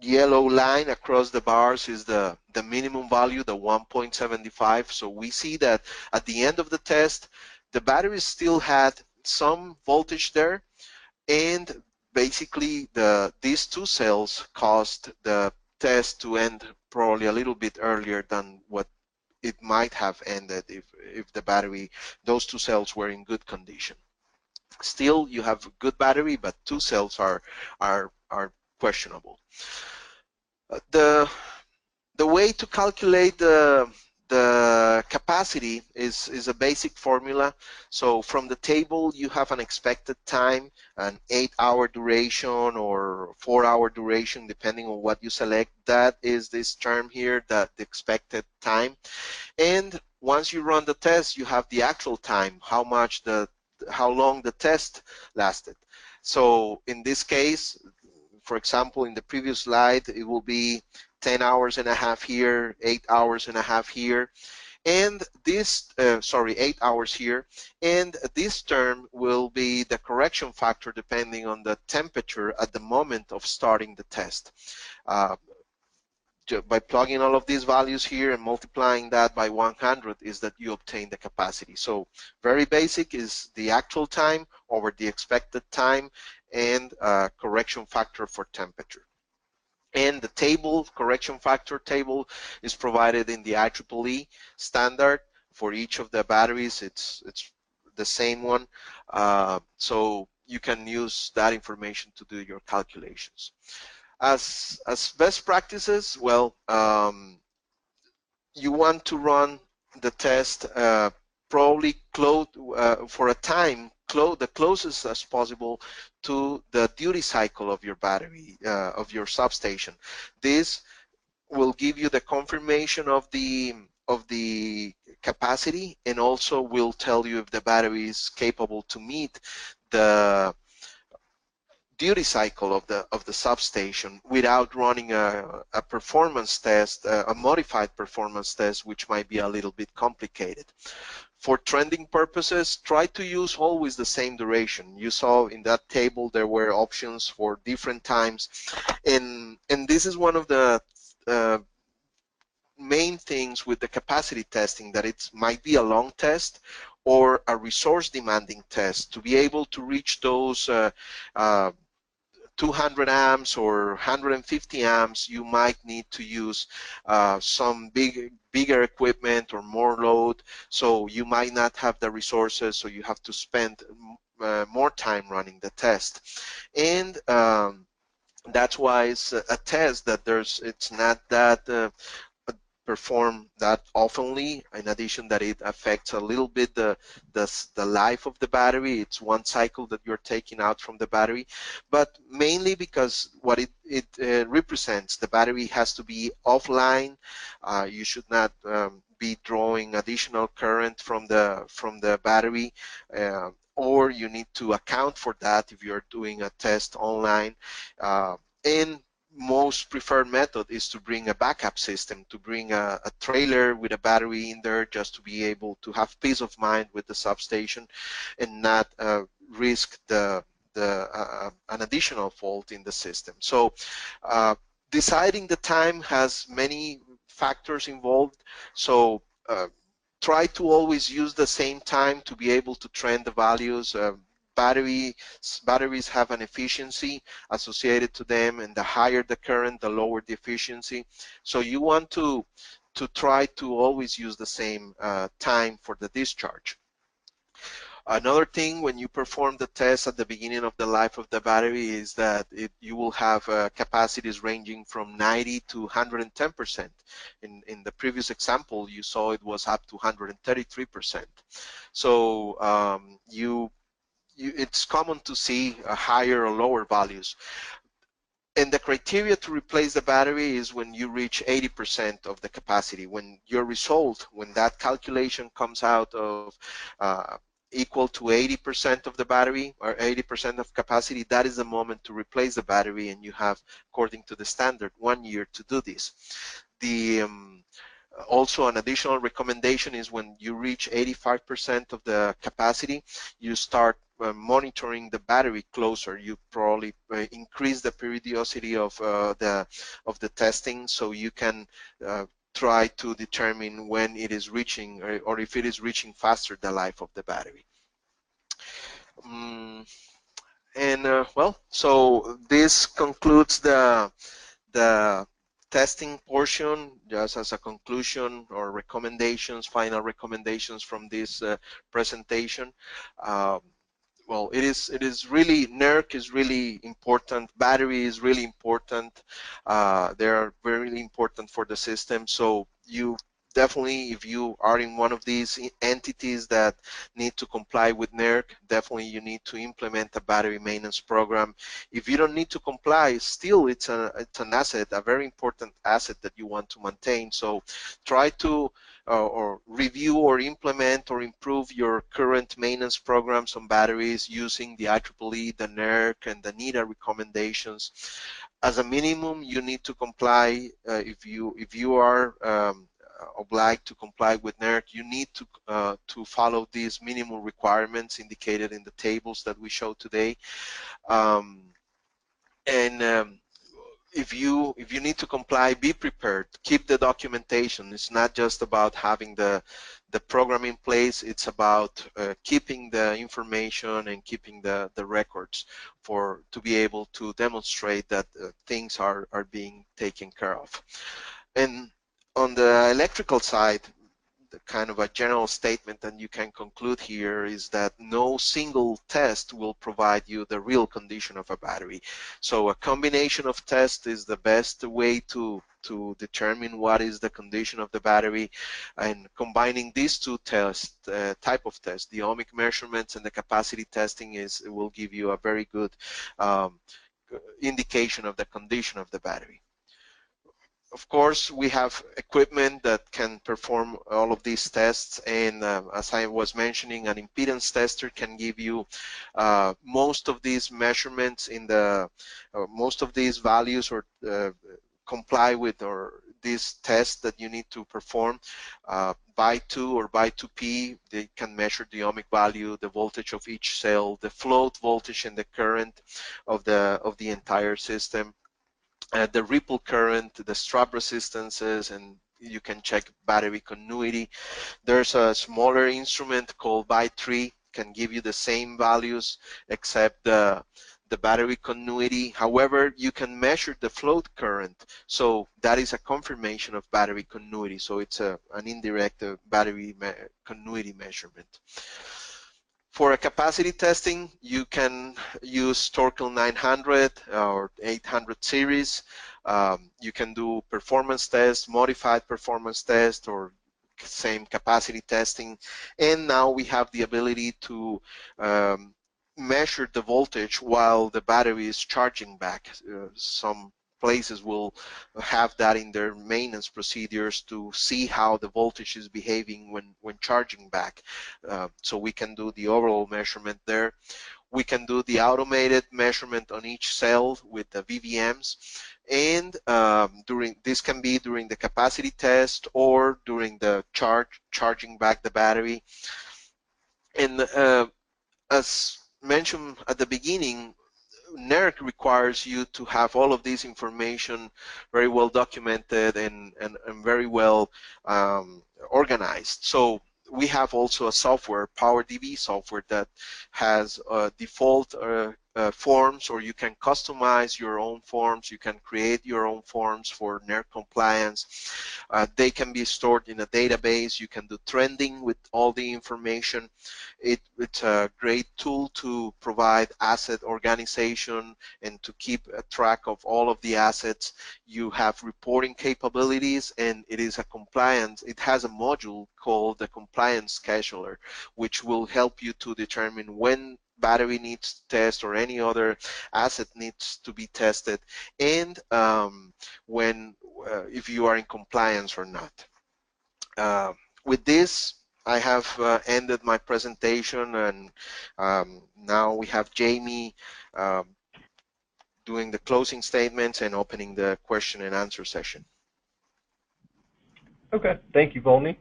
B: yellow line across the bars is the minimum value, the 1.75. So we see that at the end of the test, the battery still had some voltage there, and basically these 2 cells caused the test to end probably a little bit earlier than what it might have ended if the battery, those 2 cells were in good condition. Still, you have a good battery, but 2 cells are questionable. The way to calculate the capacity is a basic formula. So from the table, you have an expected time, an 8-hour duration or 4-hour duration, depending on what you select. That is this term here, the expected time. And once you run the test, you have the actual time, how long the test lasted. So in this case, for example, in the previous slide, it will be 10 hours and a half here, 8 hours and a half here, and this, 8 hours here, and this term will be the correction factor depending on the temperature at the moment of starting the test. By plugging all of these values here and multiplying that by 100 is that you obtain the capacity. So very basic is the actual time over the expected time and correction factor for temperature. And the table, correction factor table, is provided in the IEEE standard for each of the batteries. It's the same one. So you can use that information to do your calculations. As best practices, well, you want to run the test probably for a time the closest as possible to the duty cycle of your battery, of your substation. This will give you the confirmation of the capacity, and also will tell you if the battery is capable to meet the duty cycle of the substation without running a performance test, a modified performance test, which might be a little bit complicated. For trending purposes, try to use always the same duration. You saw in that table there were options for different times, and this is one of the main things with the capacity testing, that it might be a long test or a resource demanding test. To be able to reach those 200 amps or 150 amps, you might need to use some bigger equipment or more load, so you might not have the resources, so you have to spend more time running the test. And that's why it's a test that it's not that perform that oftenly. In addition, that it affects a little bit the life of the battery. It's one cycle that you're taking out from the battery, but mainly because what it represents, the battery has to be offline. You should not be drawing additional current from the battery, or you need to account for that if you're doing a test online. And most preferred method is to bring a backup system, to bring a trailer with a battery in there, just to be able to have peace of mind with the substation and not risk an additional fault in the system. So deciding the time has many factors involved. So try to always use the same time to be able to trend the values. Batteries have an efficiency associated to them, and the higher the current, the lower the efficiency. So you want to try to always use the same time for the discharge. Another thing, when you perform the test at the beginning of the life of the battery, is that you will have capacities ranging from 90 to 110%. In the previous example, you saw it was up to 133%. So it's common to see higher or lower values. And the criteria to replace the battery is when you reach 80% of the capacity. When your result, when that calculation comes out of equal to 80% of the battery or 80% of capacity, that is the moment to replace the battery, and you have, according to the standard, 1 year to do this. Also, an additional recommendation is when you reach 85% of the capacity, you start monitoring the battery closer. You probably increase the periodicity of the testing, so you can try to determine when it is reaching, or if it is reaching faster the life of the battery. Well, so this concludes the testing portion. Just as a conclusion or recommendations, final recommendations from this presentation. Well, it is really, NERC is really important, battery is really important. They are very important for the system. So you definitely, if you are in one of these entities that need to comply with NERC, definitely you need to implement a battery maintenance program. If you don't need to comply, still it's an asset, a very important asset that you want to maintain. So try to or review or implement or improve your current maintenance programs on batteries using the IEEE, the NERC, and the NETA recommendations. As a minimum, you need to comply. If you are obliged to comply with NERC, you need to follow these minimum requirements indicated in the tables that we showed today. If you need to comply, be prepared. Keep the documentation. It's not just about having the program in place. It's about keeping the information and keeping the records to be able to demonstrate that things are being taken care of. And on the electrical side, the kind of a general statement that you can conclude here is that no single test will provide you the real condition of a battery. So a combination of tests is the best way to determine what is the condition of the battery, and combining these two tests, type of tests, the ohmic measurements and the capacity testing, will give you a very good indication of the condition of the battery. Of course, we have equipment that can perform all of these tests, and as I was mentioning, an impedance tester can give you most of these measurements in the most of these values, or comply with, or these tests that you need to perform. By 2 or by 2P, they can measure the ohmic value, the voltage of each cell, the float voltage, and the current of the entire system. The ripple current, the strap resistances, and you can check battery continuity. There's a smaller instrument called by 3, can give you the same values except the battery continuity. However, you can measure the float current, so that is a confirmation of battery continuity. So it's an indirect battery continuity measurement. For a capacity testing, you can use Torkel 900 or 800 series. You can do performance test, modified performance test, or same capacity testing. And now we have the ability to measure the voltage while the battery is charging back. Some places will have that in their maintenance procedures to see how the voltage is behaving when charging back. So we can do the overall measurement there. We can do the automated measurement on each cell with the VVMs. And this can be during the capacity test or during the charging back the battery. And as mentioned at the beginning, NERC requires you to have all of this information very well documented and very well organized. So we have also a software, PowerDB software, that has default forms, or you can customize your own forms. You can create your own forms for NERC compliance. They can be stored in a database. You can do trending with all the information. It's a great tool to provide asset organization and to keep a track of all of the assets. You have reporting capabilities, and it is a compliance. It has a module called the compliance scheduler, which will help you to determine when battery needs to test or any other asset needs to be tested, and when if you are in compliance or not. With this, I have ended my presentation, and now we have Jamie doing the closing statements and opening the question and answer session.
A: Okay, thank you, Volney.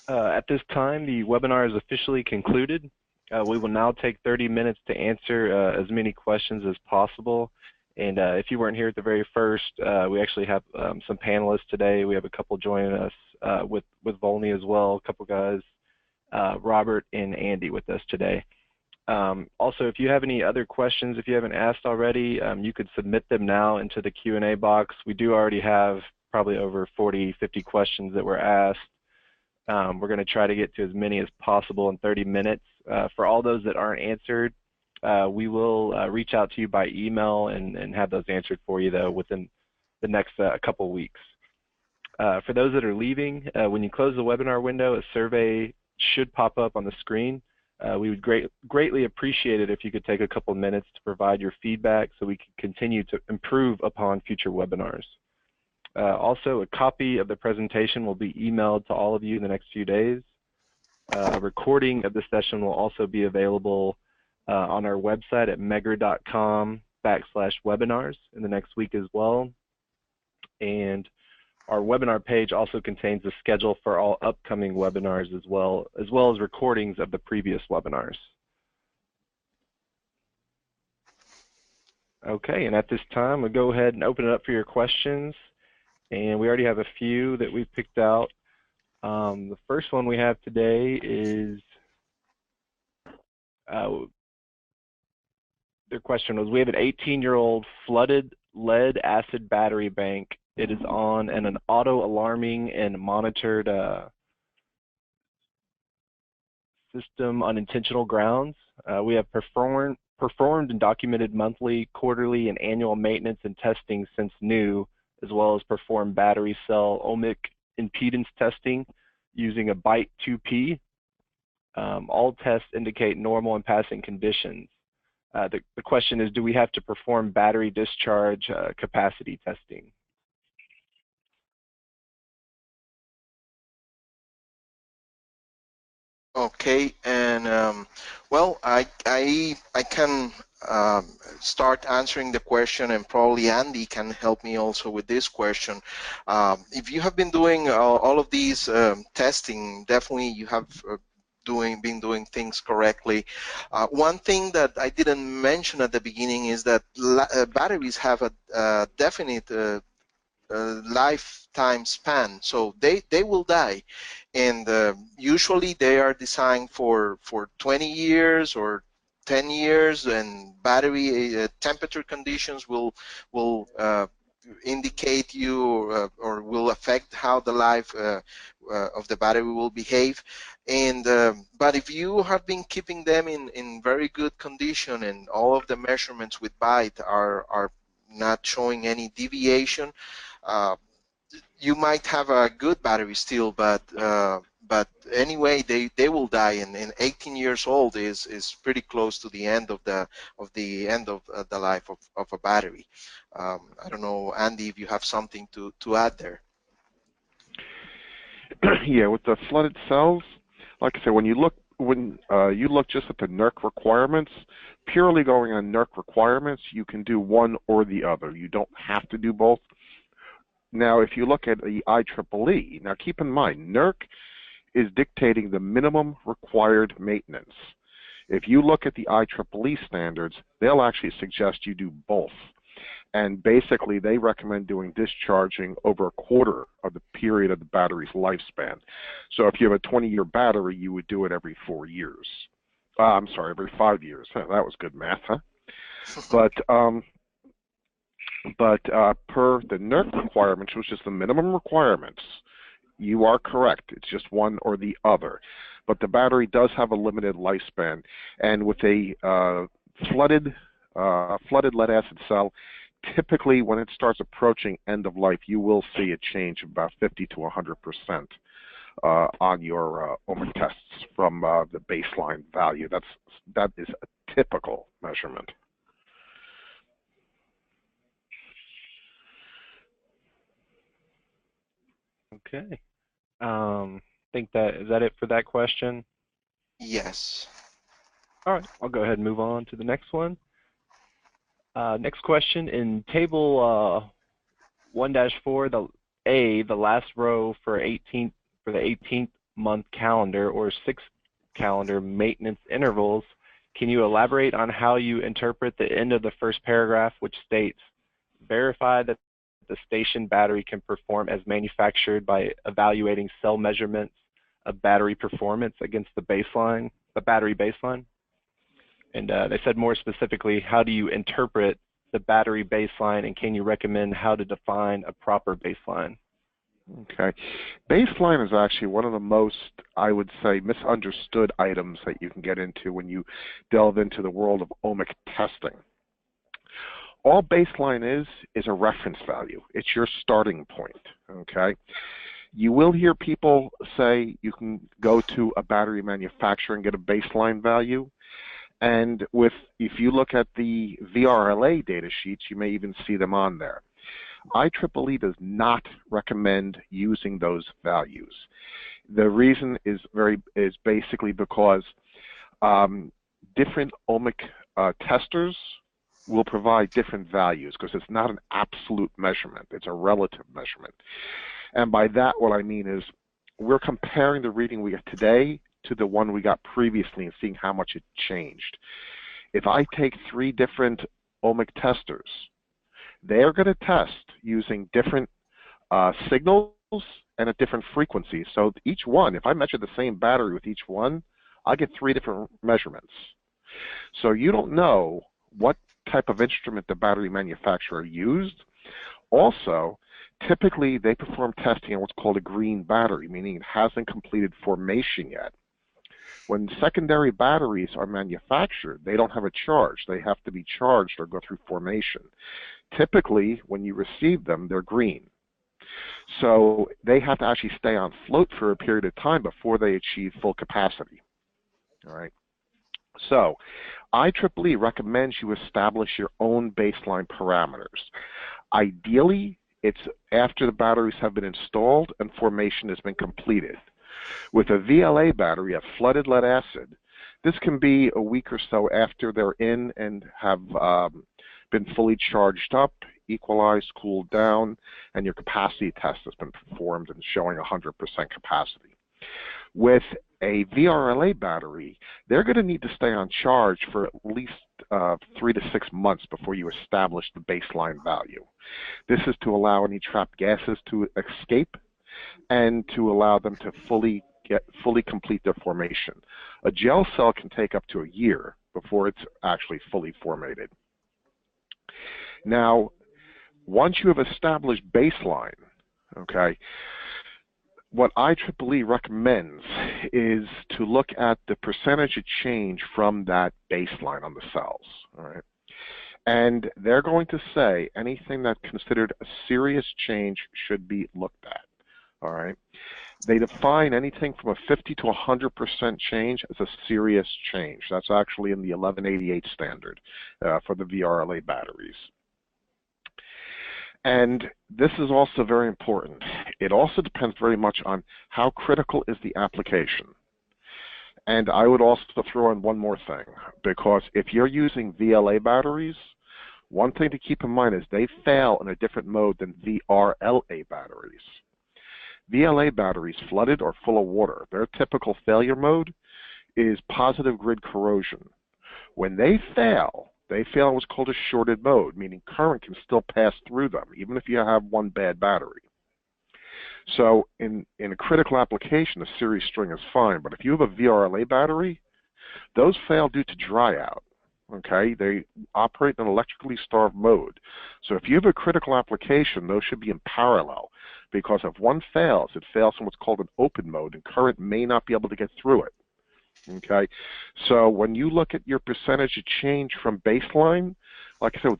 A: At this time, the webinar is officially concluded. We will now take 30 minutes to answer as many questions as possible. And if you weren't here at the very first, we actually have some panelists today. We have a couple joining us with Volney as well, a couple guys, Robert and Andy with us today. Also, if you have any other questions, if you haven't asked already, you could submit them now into the Q&A box. We do already have probably over 40, 50 questions that were asked. We're going to try to get to as many as possible in 30 minutes. For all those that aren't answered, we will reach out to you by email and have those answered for you, though, within the next couple weeks. For those that are leaving, when you close the webinar window, a survey should pop up on the screen. We would greatly appreciate it if you could take a couple minutes to provide your feedback so we can continue to improve upon future webinars. Also, a copy of the presentation will be emailed to all of you in the next few days. A recording of the session will also be available on our website at megger.com/webinars in the next week as well. And our webinar page also contains a schedule for all upcoming webinars as well as recordings of the previous webinars. Okay, and at this time, we'll go ahead and open it up for your questions. And we already have a few that we've picked out. The first one we have today is, their question was, we have an 18-year-old flooded lead acid battery bank. It is on an auto-alarming and monitored system on intentional grounds. We have performed and documented monthly, quarterly, and annual maintenance and testing since new, as well as perform battery cell ohmic impedance testing using a byte 2P. All tests indicate normal and passing conditions. The question is, do we have to perform battery discharge capacity testing?
B: Okay, and well, I can start answering the question, and probably Andy can help me also with this question. If you have been doing all of these testing, definitely you have been doing things correctly. One thing that I didn't mention at the beginning is that batteries have a definite lifetime span, so they will die, and usually they are designed for 20 years or 10 years, and battery temperature conditions will indicate you or will affect how the life of the battery will behave. And but if you have been keeping them in very good condition, and all of the measurements with byte are not showing any deviation, you might have a good battery still, but anyway, they will die, and 18 years old is pretty close to the end of the life of a battery. I don't know, Andy, if you have something to add there.
C: Yeah, with the flooded cells, like I said, when you look when you look just at the NERC requirements, purely going on NERC requirements, you can do one or the other. You don't have to do both. Now, if you look at the IEEE, now keep in mind, NERC is dictating the minimum required maintenance. If you look at the IEEE standards, they'll actually suggest you do both. And basically, they recommend doing discharging over a quarter of the period of the battery's lifespan. So if you have a 20-year battery, you would do it every 4 years. I'm sorry, every 5 years. That was good math, huh? But per the NERC requirements, which is the minimum requirements, you are correct. It's just one or the other. But the battery does have a limited lifespan. And with a flooded lead-acid cell, typically when it starts approaching end of life, you will see a change of about 50 to 100% on your ohmic tests from the baseline value. That is a typical measurement.
A: Okay. Think is that it for that question?
B: Yes.
A: All right, I'll go ahead and move on to the next one. Next question, in table 1-4, the last row for the 18th month calendar or 6 calendar maintenance intervals, can you elaborate on how you interpret the end of the first paragraph, which states, verify that the station battery can perform as manufactured by evaluating cell measurements of battery performance against the battery baseline? And they said more specifically, how do you interpret the battery baseline, and can you recommend how to define a proper baseline?
C: Okay. Baseline is actually one of the most, I would say, misunderstood items that you can get into when you delve into the world of ohmic testing. All baseline is a reference value. It's your starting point, okay? You will hear people say you can go to a battery manufacturer and get a baseline value. And if you look at the VRLA data sheets, you may even see them on there. IEEE does not recommend using those values. The reason is basically because different ohmic testers will provide different values because it's not an absolute measurement. It's a relative measurement. And by that, what I mean is we're comparing the reading we get today to the one we got previously and seeing how much it changed. If I take 3 different ohmic testers, they're going to test using different signals and at different frequencies. So each one, if I measure the same battery with each one, I get 3 different measurements. So you don't know what type of instrument the battery manufacturer used. Also, typically they perform testing on what's called a green battery, meaning it hasn't completed formation yet. When secondary batteries are manufactured, they don't have a charge. They have to be charged or go through formation. Typically, when you receive them, they're green. So they have to actually stay on float for a period of time before they achieve full capacity. All right. So IEEE recommends you establish your own baseline parameters. Ideally, it's after the batteries have been installed and formation has been completed. With a VLA battery, a flooded lead acid, this can be a week or so after they're in and have been fully charged up, equalized, cooled down, and your capacity test has been performed and showing 100% capacity. With a VRLA battery, they're going to need to stay on charge for at least 3 to 6 months before you establish the baseline value. This is to allow any trapped gases to escape and to allow them to fully complete their formation. A gel cell can take up to a year before it's actually fully formated. Now, once you have established baseline, okay, what IEEE recommends is to look at the percentage of change from that baseline on the cells, all right? And they're going to say anything that's considered a serious change should be looked at, all right? They define anything from a 50 to 100% change as a serious change. That's actually in the 1188 standard for the VRLA batteries. And this is also very important. It also depends very much on how critical is the application. And I would also throw in one more thing, because if you're using VRLA batteries, one thing to keep in mind is they fail in a different mode than VRLA batteries. VRLA batteries, flooded or full of water, their typical failure mode is positive grid corrosion. When they fail in what's called a shorted mode, meaning current can still pass through them, even if you have one bad battery. So in a critical application, a series string is fine, but if you have a VRLA battery, those fail due to dry out. Okay, they operate in an electrically starved mode. So if you have a critical application, those should be in parallel, because if one fails, it fails in what's called an open mode, and current may not be able to get through it. Okay, so when you look at your percentage of change from baseline, like I said,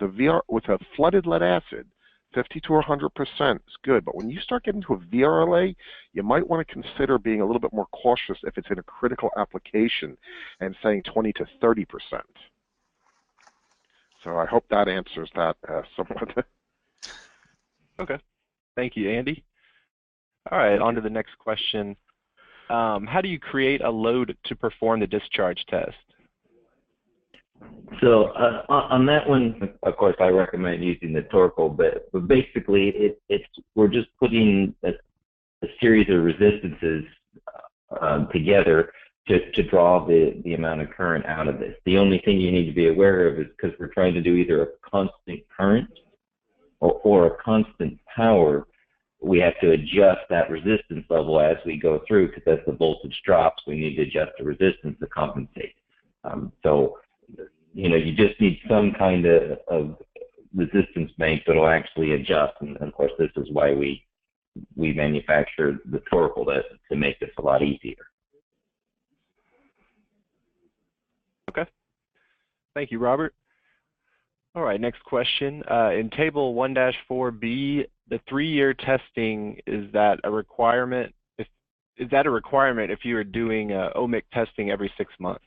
C: with a flooded lead acid, 50 to 100% is good, but when you start getting to a VRLA, you might want to consider being a little bit more cautious if it's in a critical application and saying 20 to 30%. So I hope that answers that somewhat.
A: Okay. Thank you, Andy. All right, on to the next question. How do you create a load to perform the discharge test?
D: So on that one, of course, I recommend using the torcal, but basically we're just putting a series of resistances together to draw the amount of current out of this. The only thing you need to be aware of is, because we're trying to do either a constant current or a constant power, we have to adjust that resistance level as we go through, because as the voltage drops, we need to adjust the resistance to compensate. So, you just need some kind of resistance bank that will actually adjust, and of course, this is why we manufacture the torcal to make this a lot easier.
A: Okay. Thank you, Robert. All right, next question. In Table 1-4B, the 3-year testing, is that a requirement? Is that a requirement if you are doing Ohmic testing every 6 months?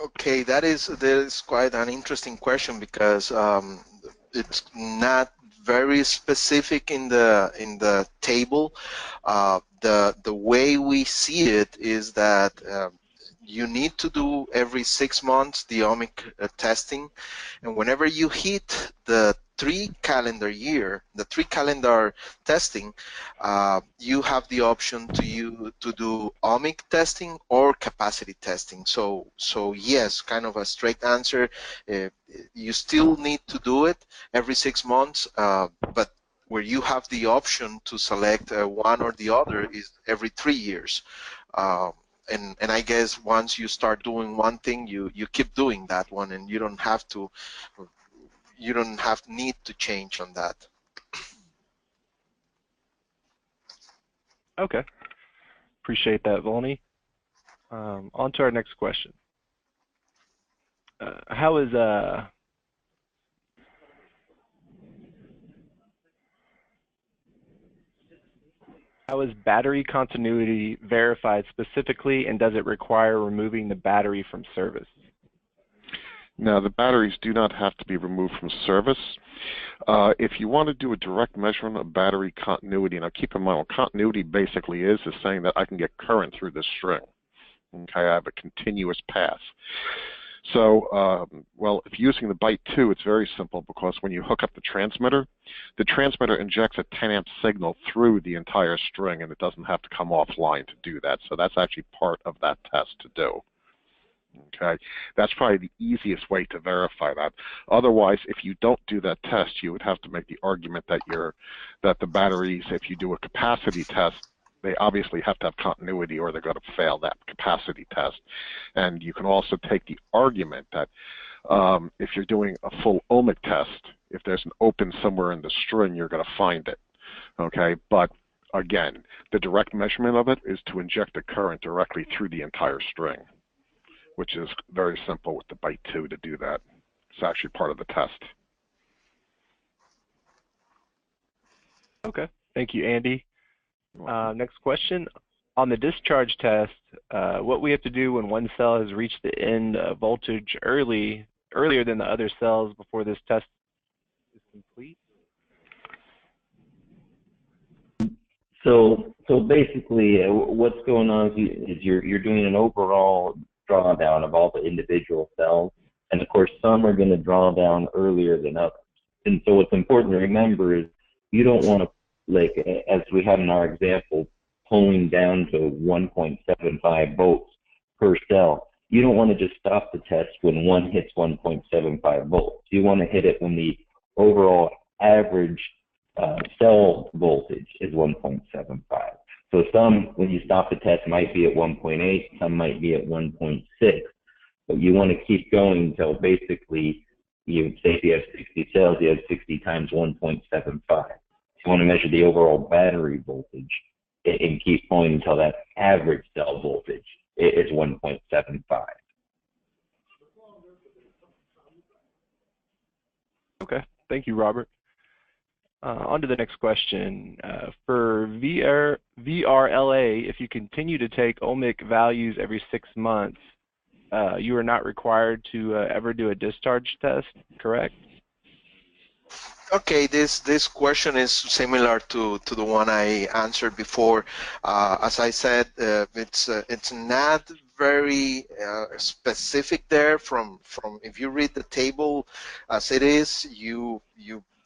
B: Okay, that is quite an interesting question, because it's not very specific in the table. The way we see it is that you need to do every 6 months the Ohmic testing, and whenever you hit the 3 calendar testing, you have the option to do Ohmic testing or capacity testing. So yes, kind of a straight answer. You still need to do it every 6 months, but where you have the option to select one or the other is every 3 years. And I guess once you start doing one thing, you keep doing that one, and you don't need to change on that.
A: Okay. Appreciate that, Volney. On to our next question. How is battery continuity verified specifically, and does it require removing the battery from service?
C: Now, the batteries do not have to be removed from service. If you want to do a direct measurement of battery continuity, now keep in mind what continuity basically is saying that I can get current through this string. Okay, I have a continuous path. So, well, if you're using the byte 2, it's very simple, because when you hook up the transmitter injects a 10 amp signal through the entire string, and it doesn't have to come offline to do that. So that's actually part of that test to do. Okay, that's probably the easiest way to verify that. Otherwise, if you don't do that test, you would have to make the argument that the batteries, if you do a capacity test, they obviously have to have continuity, or they're going to fail that capacity test. And you can also take the argument that if you're doing a full Ohmic test, if there's an open somewhere in the string, you're going to find it. Okay, but again, the direct measurement of it is to inject the current directly through the entire string, which is very simple with the byte 2 to do that. It's actually part of the test.
A: Okay, thank you, Andy. Next question. On the discharge test, what we have to do when one cell has reached the end voltage earlier than the other cells before this test is complete?
D: So So basically, what's going on is you're doing an overall drawdown of all the individual cells, and of course, some are going to draw down earlier than others. And so, what's important to remember is you don't want to, like as we had in our example, pulling down to 1.75 volts per cell. You don't want to just stop the test when one hits 1.75 volts. You want to hit it when the overall average cell voltage is 1.75. So some, when you stop the test, might be at 1.8, some might be at 1.6, but you want to keep going until basically, you say if you have 60 cells, you have 60 times 1.75. You want to measure the overall battery voltage and keep going until that average cell voltage is 1.75.
A: Okay, thank you, Robert. On to the next question. For VRLA, if you continue to take ohmic values every 6 months, you are not required to ever do a discharge test, correct?
B: Okay, this question is similar to the one I answered before. As I said, it's not very specific there. From if you read the table as it is,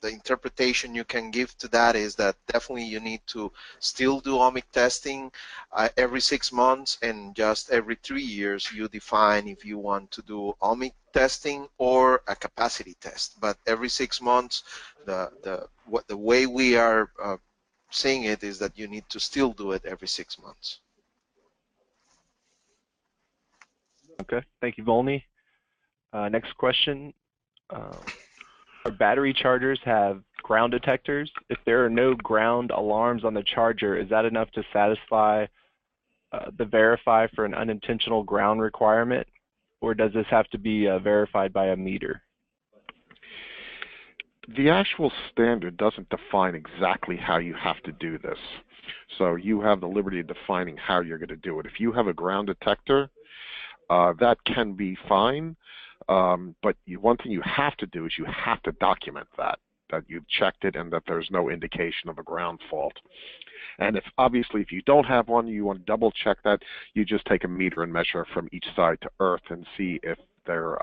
B: the interpretation you can give to that is that definitely you need to still do ohmic testing every 6 months, and just every 3 years you define if you want to do ohmic testing or a capacity test. But every 6 months, the way we are seeing it is that you need to still do it every 6 months.
A: Okay, thank you, Volney. Next question. Our battery chargers have ground detectors. If there are no ground alarms on the charger, is that enough to satisfy the verify for an unintentional ground requirement, or does this have to be verified by a meter?
C: The actual standard doesn't define exactly how you have to do this. So you have the liberty of defining how you're going to do it. If you have a ground detector, that can be fine. But one thing you have to do is you have to document that you've checked it and that there's no indication of a ground fault. And obviously if you don't have one, you want to double check that, you just take a meter and measure from each side to earth and see if they're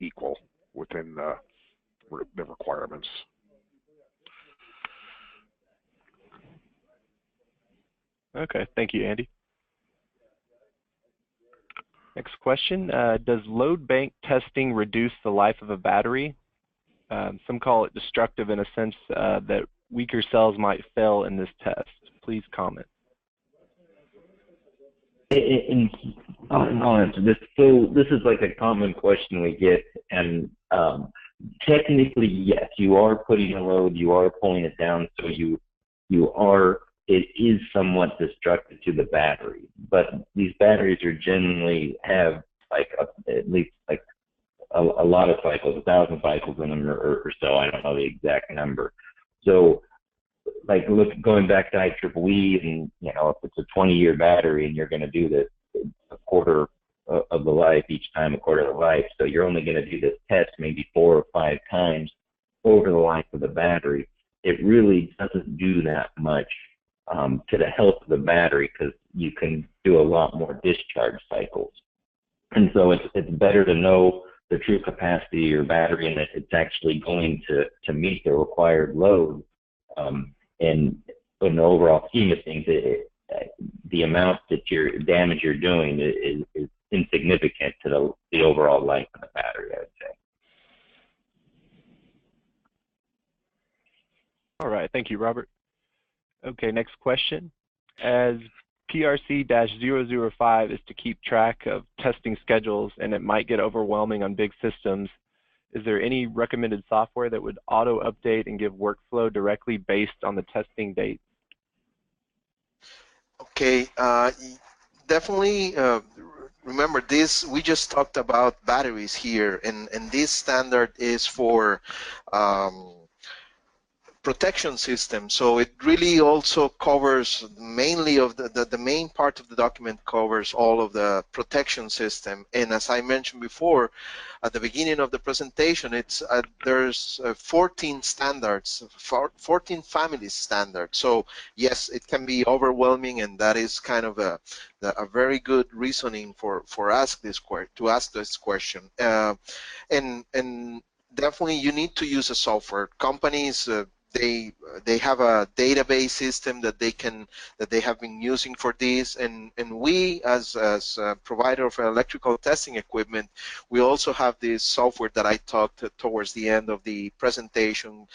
C: equal within the requirements.
A: Okay, thank you, Andy. Next question, does load bank testing reduce the life of a battery? Some call it destructive in a sense that weaker cells might fail in this test. Please comment.
D: I'll answer this. So this is like a common question we get, and technically, yes, you are putting a load, you are pulling it down, so it is somewhat destructive to the battery. But these batteries are generally have like at least like a lot of cycles, 1,000 cycles in them or so. I don't know the exact number. So like going back to IEEE, and if it's a 20-year battery and you're going to do this a quarter of the life, each time a quarter of the life, so you're only going to do this test maybe 4 or 5 times over the life of the battery. It really doesn't do that much to the health of the battery, because you can do a lot more discharge cycles. And so it's better to know the true capacity of your battery and that it's actually going to meet the required load. And in the overall scheme of things, the amount that damage you're doing is insignificant to the overall life of the battery, I would say.
A: All right, thank you, Robert. Okay, next question. As PRC-005 is to keep track of testing schedules and it might get overwhelming on big systems, is there any recommended software that would auto-update and give workflow directly based on the testing date?
B: Okay, definitely remember this, we just talked about batteries here, and this standard is for protection system. So it really also covers mainly of the main part of the document covers all of the protection system. And as I mentioned before, at the beginning of the presentation, it's there's 14 standards, 14 family standards. So yes, it can be overwhelming, and that is kind of a very good reasoning for to ask this question. And definitely you need to use a software. Companies they have a database system that they have been using for this, and we as a provider of electrical testing equipment, we also have this software that I talked towards the end of the presentation.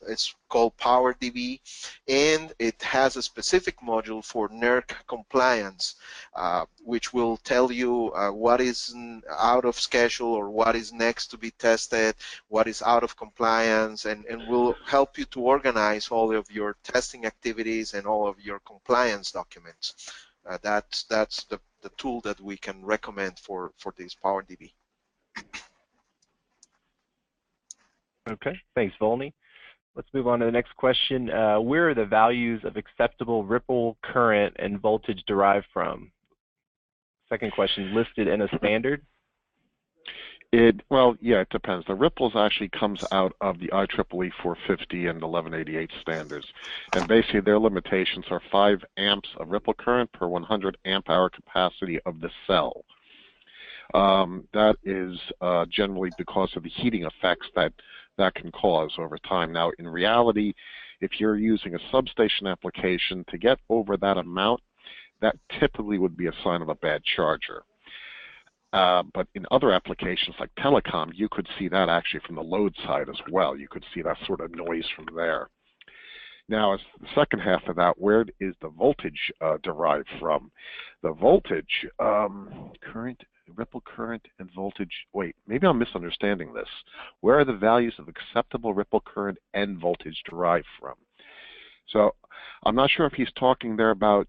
B: It's called PowerDB, and it has a specific module for NERC compliance, which will tell you what is out of schedule or what is next to be tested, what is out of compliance, and will help you to organize all of your testing activities and all of your compliance documents. That's the tool that we can recommend for this PowerDB.
A: Okay, thanks, Volney. Let's move on to the next question. Where are the values of acceptable ripple current and voltage derived from? Second question, listed in a standard?
C: Well, yeah, it depends. The ripples actually comes out of the IEEE 450 and 1188 standards. And basically their limitations are 5 amps of ripple current per 100 amp hour capacity of the cell. That is generally because of the heating effects that can cause over time. Now, in reality, if you're using a substation application, to get over that amount, that typically would be a sign of a bad charger. But in other applications like telecom, you could see that actually from the load side as well. You could see that sort of noise from there. Now, as the second half of that, where is the voltage derived from? The voltage, ripple current and voltage, wait, maybe I'm misunderstanding this. Where are the values of acceptable ripple current and voltage derived from? So I'm not sure if he's talking there about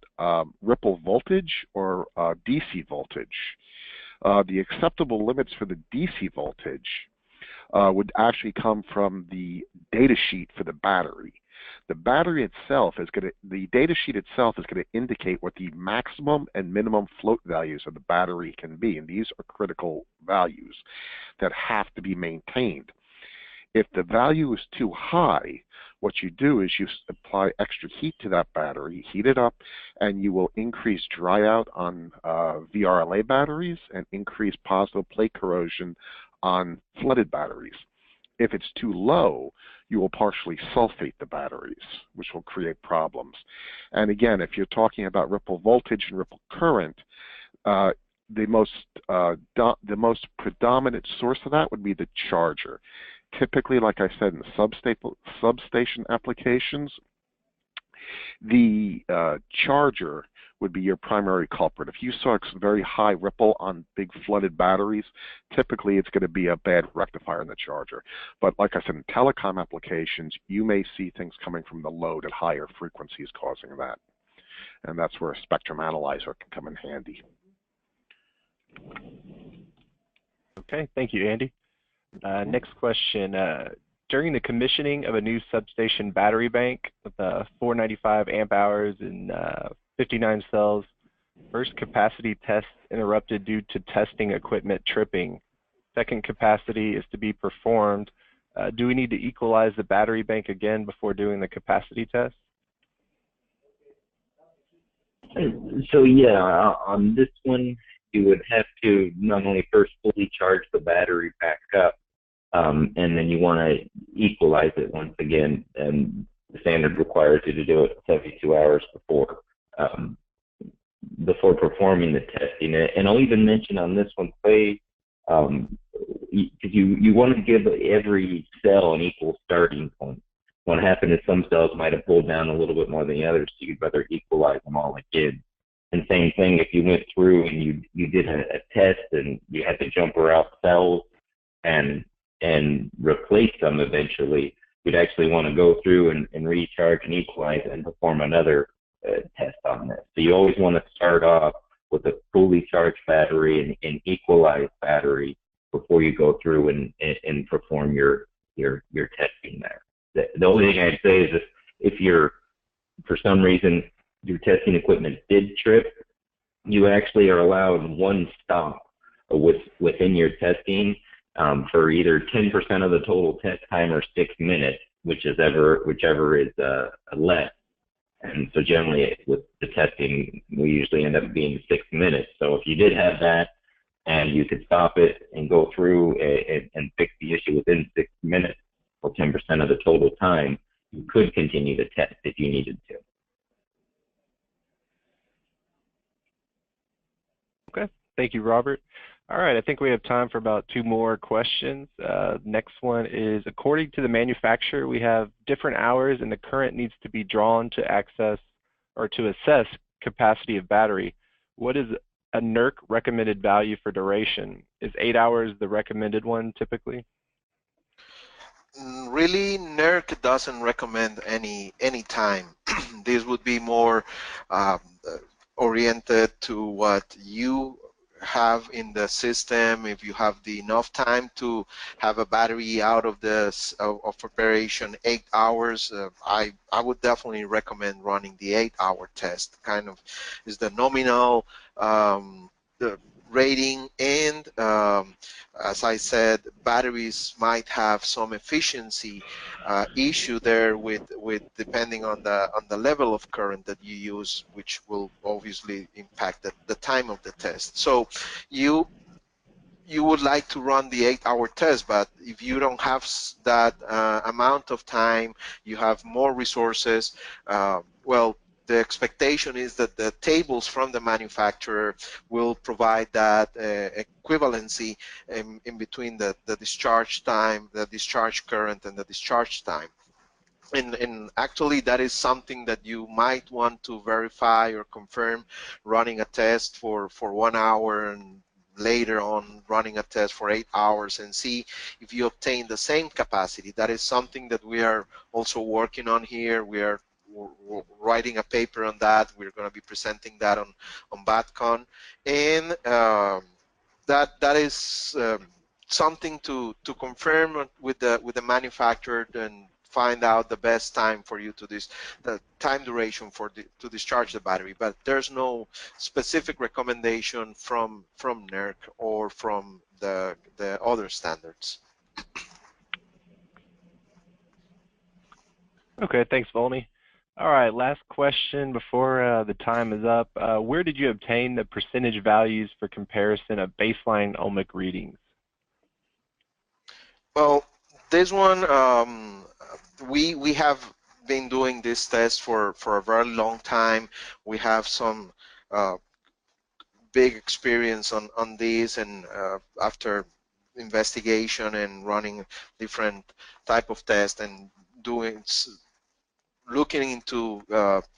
C: ripple voltage or DC voltage. The acceptable limits for the DC voltage would actually come from the data sheet for the battery. The battery itself is going to, the data sheet itself is going to indicate what the maximum and minimum float values of the battery can be, and these are critical values that have to be maintained. If the value is too high, what you do is you apply extra heat to that battery, heat it up, and you will increase dry out on VRLA batteries and increase positive plate corrosion on flooded batteries. If it's too low, you will partially sulfate the batteries, which will create problems. And again, if you're talking about ripple voltage and ripple current, the most predominant source of that would be the charger. Typically, like I said, in the substation applications, the charger would be your primary culprit. If you saw a very high ripple on big flooded batteries, typically it's going to be a bad rectifier in the charger. But like I said, in telecom applications, you may see things coming from the load at higher frequencies causing that. And that's where a spectrum analyzer can come in handy.
A: Okay, thank you, Andy. Next question. During the commissioning of a new substation battery bank with 495 amp hours and 59 cells, first capacity test interrupted due to testing equipment tripping. Second capacity is to be performed. Do we need to equalize the battery bank again before doing the capacity test?
D: So yeah, on this one, you would have to not only first fully charge the battery back up, and then you want to equalize it once again, and the standard requires you to do it 72 hours before performing the testing. And I'll even mention on this one, Clay, because you want to give every cell an equal starting point. What happened is some cells might have pulled down a little bit more than the others, so you'd rather equalize them all again. And same thing if you went through and you did a test and you had to jumper out cells and replace them eventually, you'd actually want to go through and recharge and equalize and perform another test on this. So you always want to start off with a fully charged battery and equalized battery before you go through and perform your testing there. The only thing I'd say is if you're, for some reason, your testing equipment did trip, you actually are allowed one stop within your testing for either 10% of the total test time or 6 minutes, whichever is less. And so generally with the testing, we usually end up being 6 minutes. So if you did have that and you could stop it and go through and fix the issue within 6 minutes or 10% of the total time, you could continue the test if you needed to.
A: Okay, thank you, Robert. All right, I think we have time for about 2 more questions. Next one is, according to the manufacturer, we have different hours and the current needs to be drawn to access or to assess capacity of battery. What is a NERC recommended value for duration? Is 8 hours the recommended one typically?
B: Really, NERC doesn't recommend any time. This would be more oriented to what you have in the system. If you have enough time to have a battery out of operation 8 hours, I would definitely recommend running the 8-hour test. Kind of is the nominal the rating, and as I said, batteries might have some efficiency issue there with depending on the level of current that you use, which will obviously impact the time of the test. So you would like to run the 8-hour test, but if you don't have that amount of time, you have more resources, well, the expectation is that the tables from the manufacturer will provide that equivalency in between the discharge time, the discharge current, and the discharge time. And actually, that is something that you might want to verify or confirm running a test for 1 hour and later on running a test for 8 hours and see if you obtain the same capacity. That is something that we are also working on here. We're writing a paper on that. We're going to be presenting that on BATCon, and that is something to confirm with the manufacturer and find out the best time for you the time duration to discharge the battery. But there's no specific recommendation from NERC or from the other standards.
A: Okay, thanks, Volney. All right, last question before the time is up. Where did you obtain the percentage values for comparison of baseline ohmic readings?
B: Well, this one, we have been doing this test for a very long time. We have some big experience on this, and after investigation and running different type of tests and looking into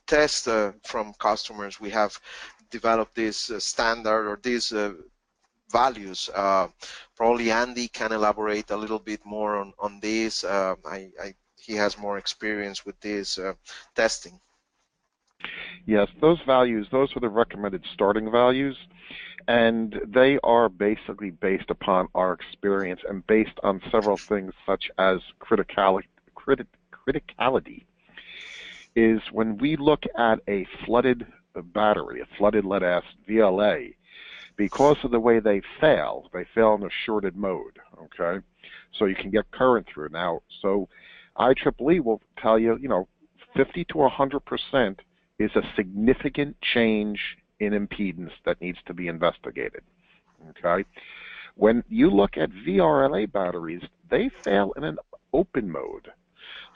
B: tests from customers, we have developed this standard or these values. Probably Andy can elaborate a little bit more on this. He has more experience with this testing.
C: Yes, those values, those are the recommended starting values, and they are basically based upon our experience and based on several things such as criticality. Is when we look at a flooded battery, a flooded lead-acid VRLA, because of the way they fail in a shorted mode, okay? So you can get current through. Now, so IEEE will tell you, 50 to 100% is a significant change in impedance that needs to be investigated, okay? When you look at VRLA batteries, they fail in an open mode.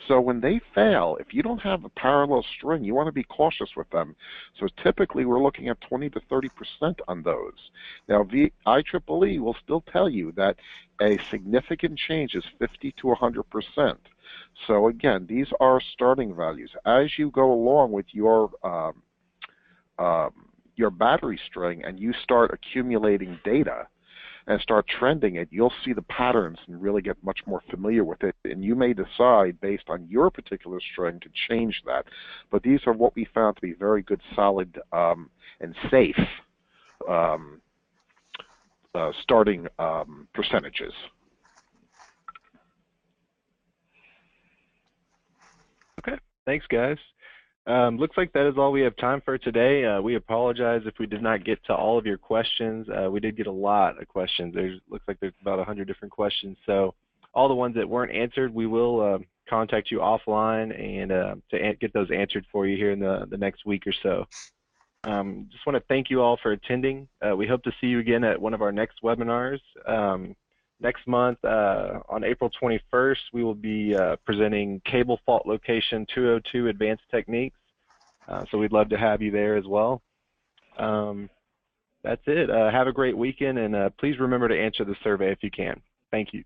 C: So when they fail, if you don't have a parallel string, you want to be cautious with them. So typically we're looking at 20 to 30% on those. Now IEEE will still tell you that a significant change is 50 to 100%. So again, these are starting values. As you go along with your battery string and you start accumulating data and start trending it, you'll see the patterns and really get much more familiar with it. And you may decide, based on your particular string, to change that. But these are what we found to be very good, solid, and safe starting percentages.
A: Thanks, guys. Looks like that is all we have time for today. We apologize if we did not get to all of your questions. We did get a lot of questions. Looks like there's about 100 different questions. So all the ones that weren't answered, we will contact you offline and to get those answered for you here in the next week or so. Just want to thank you all for attending. We hope to see you again at one of our next webinars. Next month, on April 21st, we will be presenting Cable Fault Location 202 Advanced Techniques. So we'd love to have you there as well. That's it. Have a great weekend, and please remember to answer the survey if you can. Thank you.